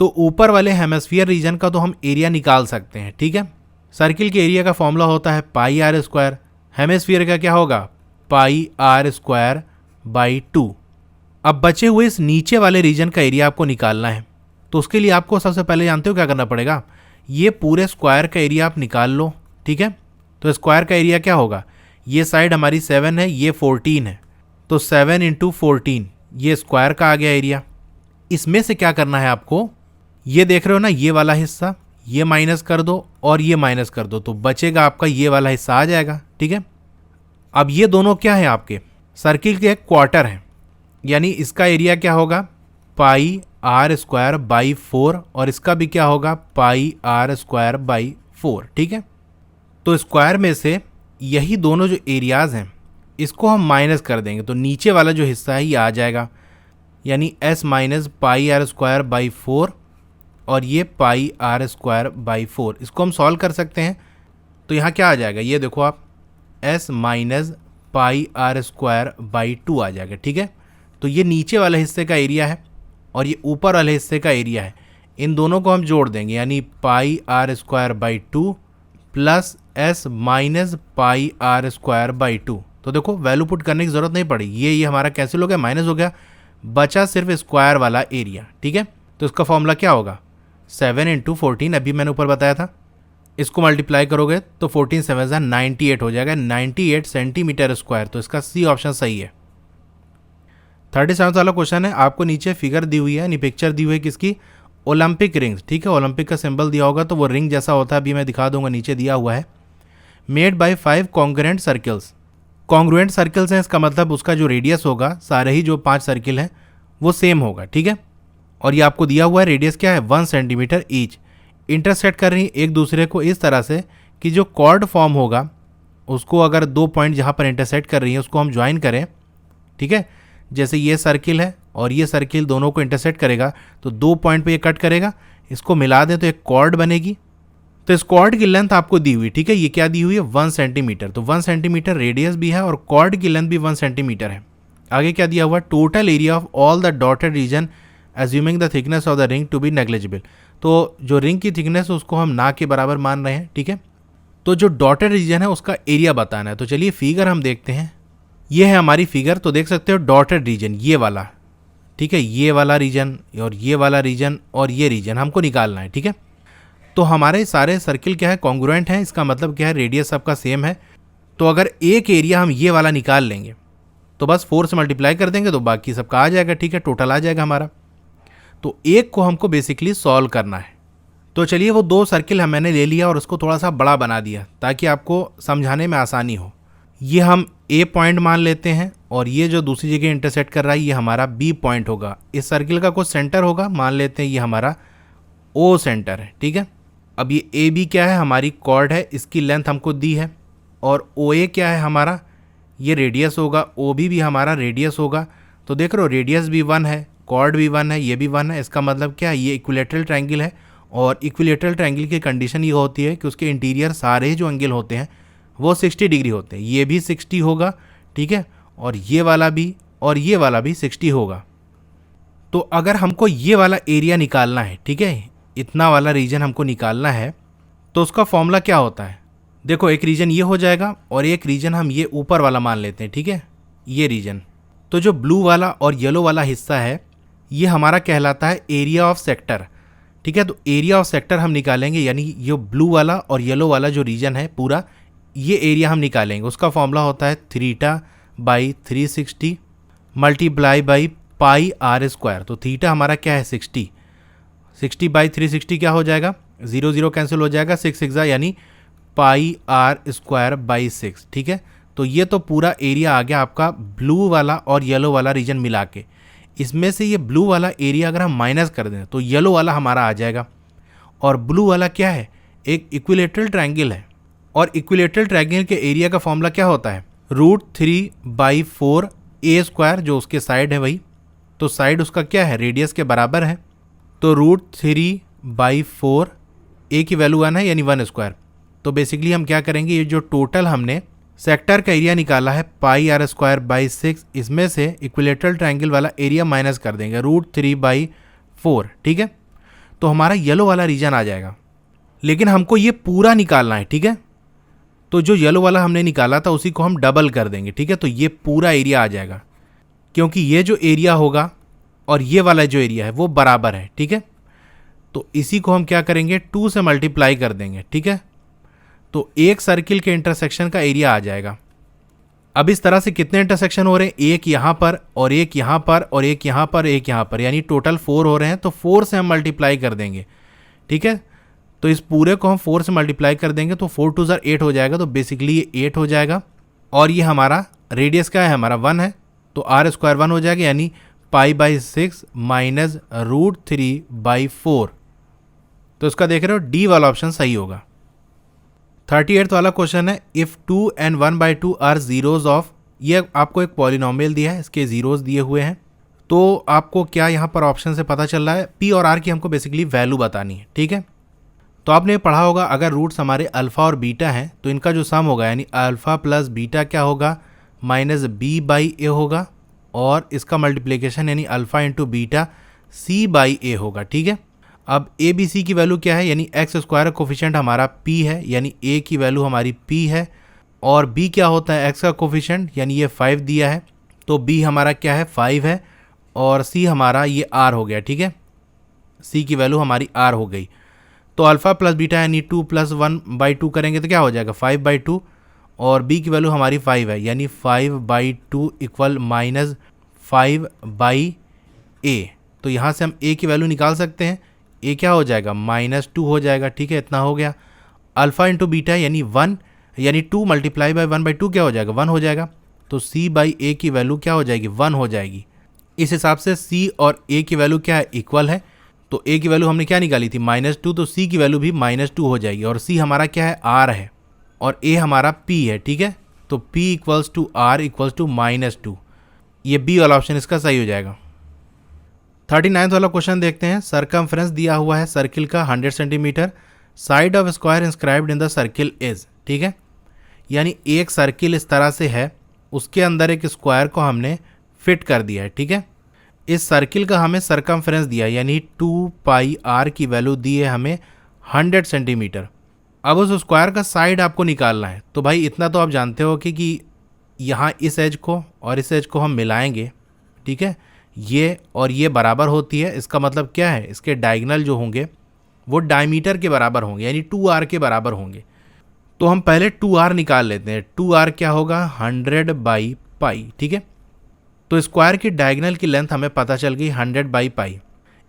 तो ऊपर वाले हेमिस्फीयर रीजन का तो हम एरिया निकाल सकते हैं। ठीक है, सर्किल के एरिया का फॉर्मूला होता है पाई आर स्क्वायर, हेमिस्फीयर का क्या होगा पाई आर स्क्वायर बाई 2। अब बचे हुए इस नीचे वाले रीजन का एरिया आपको निकालना है, तो उसके लिए आपको सबसे पहले जानते हो क्या करना पड़ेगा, ये पूरे स्क्वायर का एरिया आप निकाल लो। ठीक है, तो स्क्वायर का एरिया क्या होगा, ये साइड हमारी 7 है, ये 14 है, तो 7 इंटू 14 ये स्क्वायर का आ गया एरिया। इसमें से क्या करना है आपको, ये देख रहे हो ना ये वाला हिस्सा, ये माइनस कर दो और ये माइनस कर दो, तो बचेगा आपका ये वाला हिस्सा आ जाएगा। ठीक है, अब ये दोनों क्या है आपके सर्किल के एक क्वार्टर हैं, यानी इसका एरिया क्या होगा पाई आर स्क्वायर बाई 4 और इसका भी क्या होगा पाई आर स्क्वायर बाई 4। ठीक है, तो स्क्वायर में से यही दोनों जो एरियाज हैं इसको हम माइनस कर देंगे, तो नीचे वाला जो हिस्सा है ये आ जाएगा, यानी s minus pi are square by 4 और ये पाई आर स्क्वायर बाई 4। इसको हम सॉल्व कर सकते हैं, तो यहाँ क्या आ जाएगा, ये देखो आप s minus pi are square by 2 आ जाएगा। ठीक है, तो ये नीचे वाले हिस्से का एरिया है और ये ऊपर वाले हिस्से का एरिया है, इन दोनों को हम जोड़ देंगे, यानी pi are square by 2 plus s minus pi are square by 2। तो देखो वैल्यू पुट करने की ज़रूरत नहीं पड़ी, ये हमारा कैंसिल हो गया, माइनस हो गया, बचा सिर्फ स्क्वायर वाला एरिया। ठीक है, तो इसका फॉर्मूला क्या होगा 7 इंटू 14, अभी मैंने ऊपर बताया था, इसको मल्टीप्लाई करोगे तो 14 7 98 हो जाएगा, 98 सेंटीमीटर स्क्वायर। तो इसका सी ऑप्शन सही है। 37 वाला क्वेश्चन है, आपको नीचे फिगर दी हुई है, यानी पिक्चर दी हुई है किसकी, ओलंपिक रिंग्स। ठीक है, ओलंपिक का सिंबल दिया होगा तो वो रिंग जैसा होता है, अभी मैं दिखा दूंगा, नीचे दिया हुआ है, made by 5 congruent circles. Congruent circles हैं, इसका मतलब उसका जो रेडियस होगा, सारे ही जो 5 सर्किल हैं वो सेम होगा। ठीक है, और ये आपको दिया हुआ है रेडियस क्या है 1 सेंटीमीटर ईच। इंटरसेक्ट कर रही है एक दूसरे को इस तरह से कि जो कॉर्ड फॉर्म होगा उसको, अगर 2 पॉइंट जहाँ पर इंटरसेक्ट कर रही है उसको हम ज्वाइन करें, ठीक है, जैसे ये सर्किल है और ये सर्किल दोनों को इंटरसेक्ट करेगा तो 2 पॉइंट पे ये कट करेगा, इसको मिला दें तो एक कॉर्ड बनेगी। तो इस कॉर्ड की लेंथ आपको दी हुई, ठीक है, ये क्या दी हुई है 1 सेंटीमीटर, तो 1 सेंटीमीटर रेडियस भी है और कॉर्ड की लेंथ भी 1 सेंटीमीटर है। आगे क्या दिया हुआ, total area of all the dotted region assuming the thickness of the ring to be negligible. तो जो रिंग की थिकनेस है उसको हम ना के बराबर मान रहे हैं, ठीक है। तो जो डॉटेड रीजन है उसका एरिया बताना है। तो चलिए फिगर हम देखते हैं, ये है हमारी फिगर। तो देख सकते हो डॉटेड रीजन ये वाला, ठीक है, ये वाला रीजन और ये वाला रीजन और ये रीजन हमको निकालना है, ठीक है। तो हमारे सारे सर्किल क्या है, कॉन्ग्रुएंट है, इसका मतलब क्या है रेडियस सबका सेम है। तो अगर एक एरिया हम ये वाला निकाल लेंगे तो बस 4 से मल्टीप्लाई कर देंगे तो बाकी सबका आ जाएगा, ठीक है, टोटल आ जाएगा हमारा। तो एक को हमको बेसिकली सॉल्व करना है। तो चलिए वो 2 सर्किल मैंने ले लिया और उसको थोड़ा सा बड़ा बना दिया ताकि आपको समझाने में आसानी हो। ये हम ए पॉइंट मान लेते हैं और ये जो दूसरी जगह इंटरसेक्ट कर रहा है ये हमारा बी पॉइंट होगा। इस सर्किल का कुछ सेंटर होगा, मान लेते हैं ये हमारा ओ सेंटर है, ठीक है। अब ये ए बी क्या है, हमारी कॉर्ड है, इसकी लेंथ हमको दी है। और ओ ए क्या है हमारा, ये रेडियस होगा, ओ बी भी हमारा रेडियस होगा। तो देख रहे हो रेडियस भी 1 है, कॉर्ड भी 1 है, ये भी 1 है। इसका मतलब क्या है, ये इक्विलेटरल ट्रायंगल है और इक्विलेटरल ट्रायंगल की कंडीशन ये होती है कि उसके इंटीरियर सारे जो एंगल होते हैं वो 60 डिग्री होते हैं। ये भी 60 होगा, ठीक है, और ये वाला भी और ये वाला भी 60 होगा। तो अगर हमको ये वाला एरिया निकालना है, ठीक है, इतना वाला रीजन हमको निकालना है, तो उसका फॉर्मूला क्या होता है, देखो एक रीजन ये हो जाएगा और एक रीजन हम ये ऊपर वाला मान लेते हैं, ठीक है, ये रीजन। तो जो ब्लू वाला और येलो वाला हिस्सा है ये हमारा कहलाता है एरिया ऑफ सेक्टर, ठीक है। तो एरिया ऑफ सेक्टर हम निकालेंगे, यानी ये ब्लू वाला और येलो वाला जो रीजन है पूरा ये एरिया हम निकालेंगे। उसका फॉर्मूला होता है theta by 360 multiply by pi are square. तो थीटा हमारा क्या है 60 बाई 360 क्या हो जाएगा, 0 0 कैंसिल हो जाएगा, 6 6 यानी पाई आर स्क्वायर बाई 6, ठीक है। तो ये तो पूरा एरिया आ गया आपका ब्लू वाला और येलो वाला रीजन मिला के। इसमें से ये ब्लू वाला एरिया अगर हम माइनस कर दें तो येलो वाला हमारा आ जाएगा। और ब्लू वाला क्या है, एक इक्विलेटरल ट्रायंगल है और इक्विलेटरल ट्रायंगल के एरिया का फॉर्मूला क्या होता है, √3/4 ए स्क्वायर, जो उसके साइड है वही। तो साइड उसका क्या है, रेडियस के बराबर है। तो √3/4 ए की वैल्यू 1 है यानी 1 स्क्वायर। तो बेसिकली हम क्या करेंगे, ये जो टोटल हमने सेक्टर का एरिया निकाला है पाई आर स्क्वायर बाई 6, इसमें से इक्विलेटरल ट्रायंगल वाला एरिया माइनस कर देंगे √3/4, ठीक है। तो हमारा येलो वाला रीजन आ जाएगा, लेकिन हमको ये पूरा निकालना है, ठीक है। तो जो येलो वाला हमने निकाला था उसी को हम डबल कर देंगे, ठीक है। तो ये पूरा एरिया आ जाएगा, क्योंकि ये जो एरिया होगा और ये वाला जो एरिया है वो बराबर है, ठीक है। तो इसी को हम क्या करेंगे, 2 से मल्टीप्लाई कर देंगे, ठीक है। तो एक सर्किल के इंटरसेक्शन का एरिया आ जाएगा। अब इस तरह से कितने इंटरसेक्शन हो रहे हैं, एक यहाँ पर और एक यहाँ पर और एक यहाँ पर, एक यहाँ पर, यानी टोटल 4 हो रहे हैं। तो 4 से हम मल्टीप्लाई कर देंगे, ठीक है। तो इस पूरे को हम 4 से मल्टीप्लाई कर देंगे तो 4 2 8 हो जाएगा। तो बेसिकली ये 8 हो जाएगा और ये हमारा रेडियस क्या है, हमारा 1 है। तो आर स्क्वायर 1 हो जाएगा, यानी π/6 माइनस √3/4। तो इसका देख रहे हो डी वाला ऑप्शन सही होगा। 38 वाला क्वेश्चन है, if 2 and 1/2 are zeros of, ये आपको एक पॉलिनोमियल दिया है, इसके जीरोज दिए हुए हैं। तो आपको क्या यहाँ पर ऑप्शन से पता चल रहा है, पी और आर की हमको बेसिकली वैल्यू बतानी है, ठीक है। तो आपने पढ़ा होगा अगर रूट्स हमारे अल्फ़ा और बीटा हैं तो इनका जो सम होगा यानी अल्फ़ा प्लस बीटा क्या होगा, -b/a होगा, और इसका मल्टीप्लिकेशन यानी अल्फ़ा इंटू बीटा c/a होगा, ठीक है। अब ए बी सी की वैल्यू क्या है, यानी एक्स स्क्वायर कोफिशिएंट हमारा p है, यानी a की वैल्यू हमारी p है, और b क्या होता है x का कोफिशिएंट, यानी ये 5 दिया है, तो b हमारा क्या है 5 है, और c हमारा ये r हो गया, ठीक है। c की वैल्यू हमारी r हो गई। तो अल्फ़ा प्लस बीटा यानी 2 + 1/2 करेंगे तो क्या हो जाएगा 5/2, और b की वैल्यू हमारी 5 है, यानी 5/2 इक्वल -5/a। तो यहाँ से हम a की वैल्यू निकाल सकते हैं, a क्या हो जाएगा -2 हो जाएगा, ठीक है, इतना हो गया। अल्फ़ा इंटू बीटा यानी 1, यानी 2 × 1/2 क्या हो जाएगा 1 हो जाएगा। तो c/a की वैल्यू क्या हो जाएगी 1 हो जाएगी। इस हिसाब से c और a की वैल्यू क्या है इक्वल है। तो a की वैल्यू हमने क्या निकाली थी -2, तो c की वैल्यू भी -2 हो जाएगी, और c हमारा क्या है r है और a हमारा p है, ठीक है। तो p = r = -2। ये बी वाला ऑप्शन इसका सही हो जाएगा। 39 वाला क्वेश्चन देखते हैं। सरकमफ्रेंस दिया हुआ है सर्किल का 100 centimetre, side of square inscribed in the circle is, ठीक है, यानी एक सर्किल इस तरह से है, उसके अंदर एक स्क्वायर को हमने फिट कर दिया है, ठीक है। इस सर्किल का हमें सरकमफ्रेंस दिया यानी 2 पाई आर की वैल्यू दी है हमें 100 सेंटीमीटर। अब उस स्क्वायर का साइड आपको निकालना है। तो भाई इतना तो आप जानते हो कि यहाँ इस एज को और इस एज को हम मिलाएंगे, ठीक है, ये और ये बराबर होती है। इसका मतलब क्या है, इसके डायगोनल जो होंगे वो डायमीटर के बराबर होंगे यानी 2r के बराबर होंगे। तो हम पहले 2r निकाल लेते हैं। 2r क्या होगा, 100 बाई पाई, ठीक है। तो स्क्वायर की डायगोनल की लेंथ हमें पता चल गई 100 बाई पाई।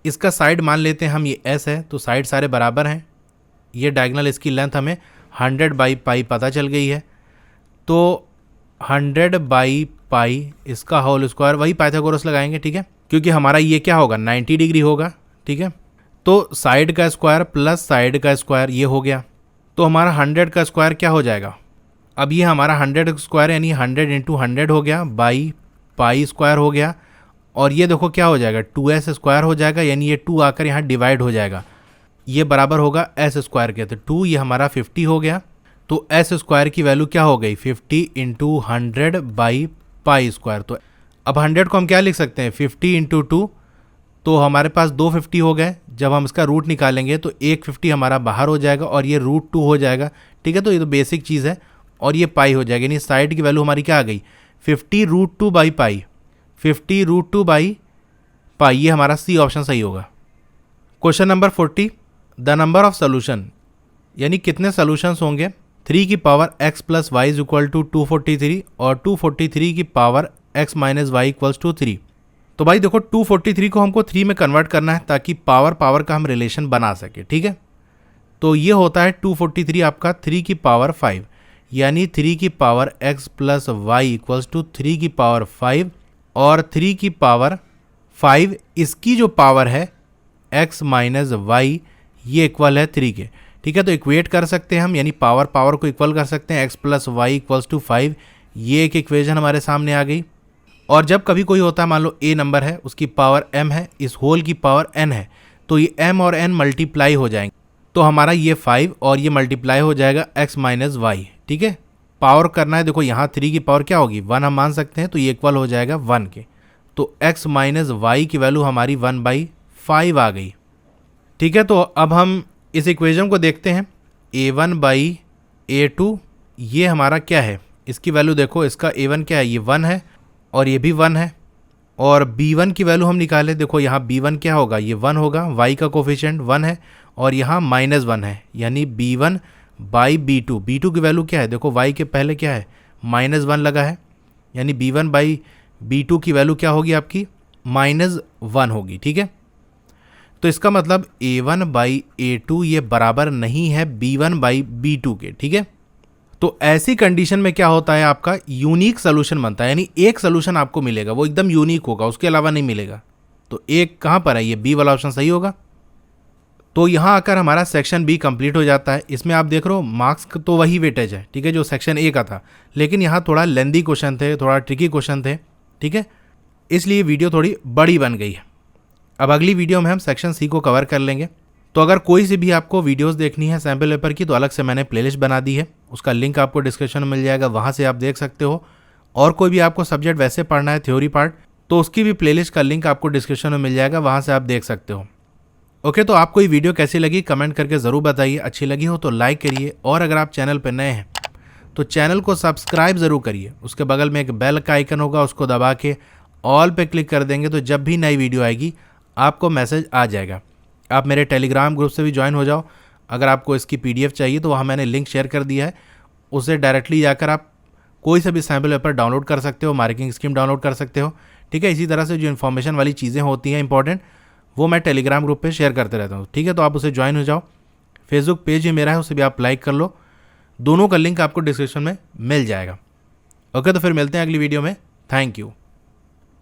इसका साइड मान लेते हैं हम ये s है, तो साइड सारे बराबर हैं। ये डायगोनल इसकी लेंथ हमें 100 बाई पाई पता चल गई है। तो 100 बाई पाई इसका होल स्क्वायर, वही पाइथागोरस लगाएंगे, ठीक है, क्योंकि हमारा ये क्या होगा 90 डिग्री होगा, ठीक है। तो साइड का स्क्वायर प्लस साइड का स्क्वायर ये हो गया। तो हमारा 100 का स्क्वायर क्या हो जाएगा, अब ये हमारा 100 स्क्वायर यानी 100 इंटू 100 हो गया बाई पाई स्क्वायर हो गया। और ये देखो क्या हो जाएगा 2s स्क्वायर हो जाएगा, यानी ये 2 आकर यहाँ डिवाइड हो जाएगा, ये बराबर होगा s स्क्वायर के। तो 2 ये हमारा 50 हो गया। तो s स्क्वायर की वैल्यू क्या हो गई 50 इंटू 100 बाई पाई स्क्वायर। तो अब 100 को हम क्या लिख सकते हैं 50 इंटू 2, तो हमारे पास 250 हो गए। जब हम इसका रूट निकालेंगे तो 150 हमारा बाहर हो जाएगा और ये √2 हो जाएगा, ठीक है। तो ये तो बेसिक चीज़ है। और ये पाई हो जाएगी, यानी साइड की वैल्यू हमारी क्या आ गई 50 √2 बाई पाई, 50 √2 बाई पाई, ये हमारा सी ऑप्शन सही होगा। Question number 40, the number of solution, यानी कितने सोल्यूशंस होंगे 3 की power x plus y is equal to 243 और 243 की power x minus y equals to 3। तो भाई देखो 243 को हमको 3 में कन्वर्ट करना है ताकि पावर का हम रिलेशन बना सके, ठीक है। तो ये होता है 243 आपका 3 की पावर 5, यानी 3 की power x plus y equals to 3 की पावर 5 और 3 की पावर 5 इसकी जो पावर है x माइनस वाई ये इक्वल है 3 के, ठीक है। तो इक्वेट कर सकते हैं हम, यानी पावर को इक्वल कर सकते हैं, x plus y equals to 5, ये एक इक्वेशन हमारे सामने आ गई। और जब कभी कोई होता है, मान लो a नंबर है उसकी पावर m है, इस होल की पावर n है, तो ये m और n मल्टीप्लाई हो जाएंगे। तो हमारा ये 5 और ये मल्टीप्लाई हो जाएगा x माइनस वाई, ठीक है। पावर करना है, देखो यहाँ 3 की पावर क्या होगी 1 हम मान सकते हैं, तो ये इक्वल हो जाएगा 1 के। तो x माइनस वाई की वैल्यू हमारी 1/5 आ गई, ठीक है। तो अब हम इस इक्वेशन को देखते हैं a1 बाई a2, ये हमारा क्या है, इसकी वैल्यू देखो, इसका a1 क्या है ये 1 है और ये भी 1 है। और b1 की वैल्यू हम निकालें, देखो यहाँ b1 क्या होगा ये 1 होगा, y का कोफिशिएंट 1 है और यहाँ -1 है, यानी b1 बाई b2। b2 की वैल्यू क्या है, देखो y के पहले क्या है -1 लगा है, यानी b1 बाई b2 की वैल्यू क्या होगी आपकी -1 होगी, ठीक है। तो इसका मतलब a1 बाई a2 ये बराबर नहीं है b1 बाई b2 के, ठीक है। तो ऐसी कंडीशन में क्या होता है आपका यूनिक सोल्यूशन बनता है, यानी एक सोल्यूशन आपको मिलेगा वो एकदम यूनिक होगा, उसके अलावा नहीं मिलेगा। तो एक कहाँ पर है, ये बी वाला ऑप्शन सही होगा। तो यहाँ आकर हमारा सेक्शन बी कंप्लीट हो जाता है। इसमें आप देख रहे हो मार्क्स तो वही वेटेज है, ठीक है, जो सेक्शन ए का था, लेकिन यहाँ थोड़ा लेंदी क्वेश्चन थे, थोड़ा ट्रिकी क्वेश्चन थे, ठीक है, इसलिए वीडियो थोड़ी बड़ी बन गई है। अब अगली वीडियो में हम सेक्शन सी को कवर कर लेंगे। तो अगर कोई सी भी आपको वीडियोस देखनी है सैम्पल पेपर की, तो अलग से मैंने प्लेलिस्ट बना दी है, उसका लिंक आपको डिस्क्रिप्शन में मिल जाएगा, वहाँ से आप देख सकते हो। और कोई भी आपको सब्जेक्ट वैसे पढ़ना है थ्योरी पार्ट, तो उसकी भी प्लेलिस्ट का लिंक आपको डिस्क्रिप्शन में मिल जाएगा, वहाँ से आप देख सकते हो। ओके, तो आपको ये वीडियो कैसी लगी कमेंट करके ज़रूर बताइए। अच्छी लगी हो तो लाइक करिए, और अगर आप चैनल पर नए हैं तो चैनल को सब्सक्राइब ज़रूर करिए। उसके बगल में एक बेल का आइकन होगा, उसको दबा के ऑल पे क्लिक कर देंगे तो जब भी नई वीडियो आएगी आपको मैसेज आ जाएगा। आप मेरे टेलीग्राम ग्रुप से भी ज्वाइन हो जाओ। अगर आपको इसकी PDF चाहिए तो वहाँ मैंने लिंक शेयर कर दिया है, उससे डायरेक्टली जाकर आप कोई सा भी सैम्पल पेपर डाउनलोड कर सकते हो, मार्किंग स्कीम डाउनलोड कर सकते हो, ठीक है। इसी तरह से जो इन्फॉर्मेशन वाली चीज़ें होती हैं इंपॉर्टेंट, वो मैं टेलीग्राम ग्रुप पे शेयर करते रहता हूँ, ठीक है। तो आप उसे ज्वाइन हो जाओ। फेसबुक पेज ही मेरा है, उसे भी आप लाइक कर लो, दोनों का लिंक आपको डिस्क्रिप्शन में मिल जाएगा। ओके, तो फिर मिलते हैं अगली वीडियो में। Thank you.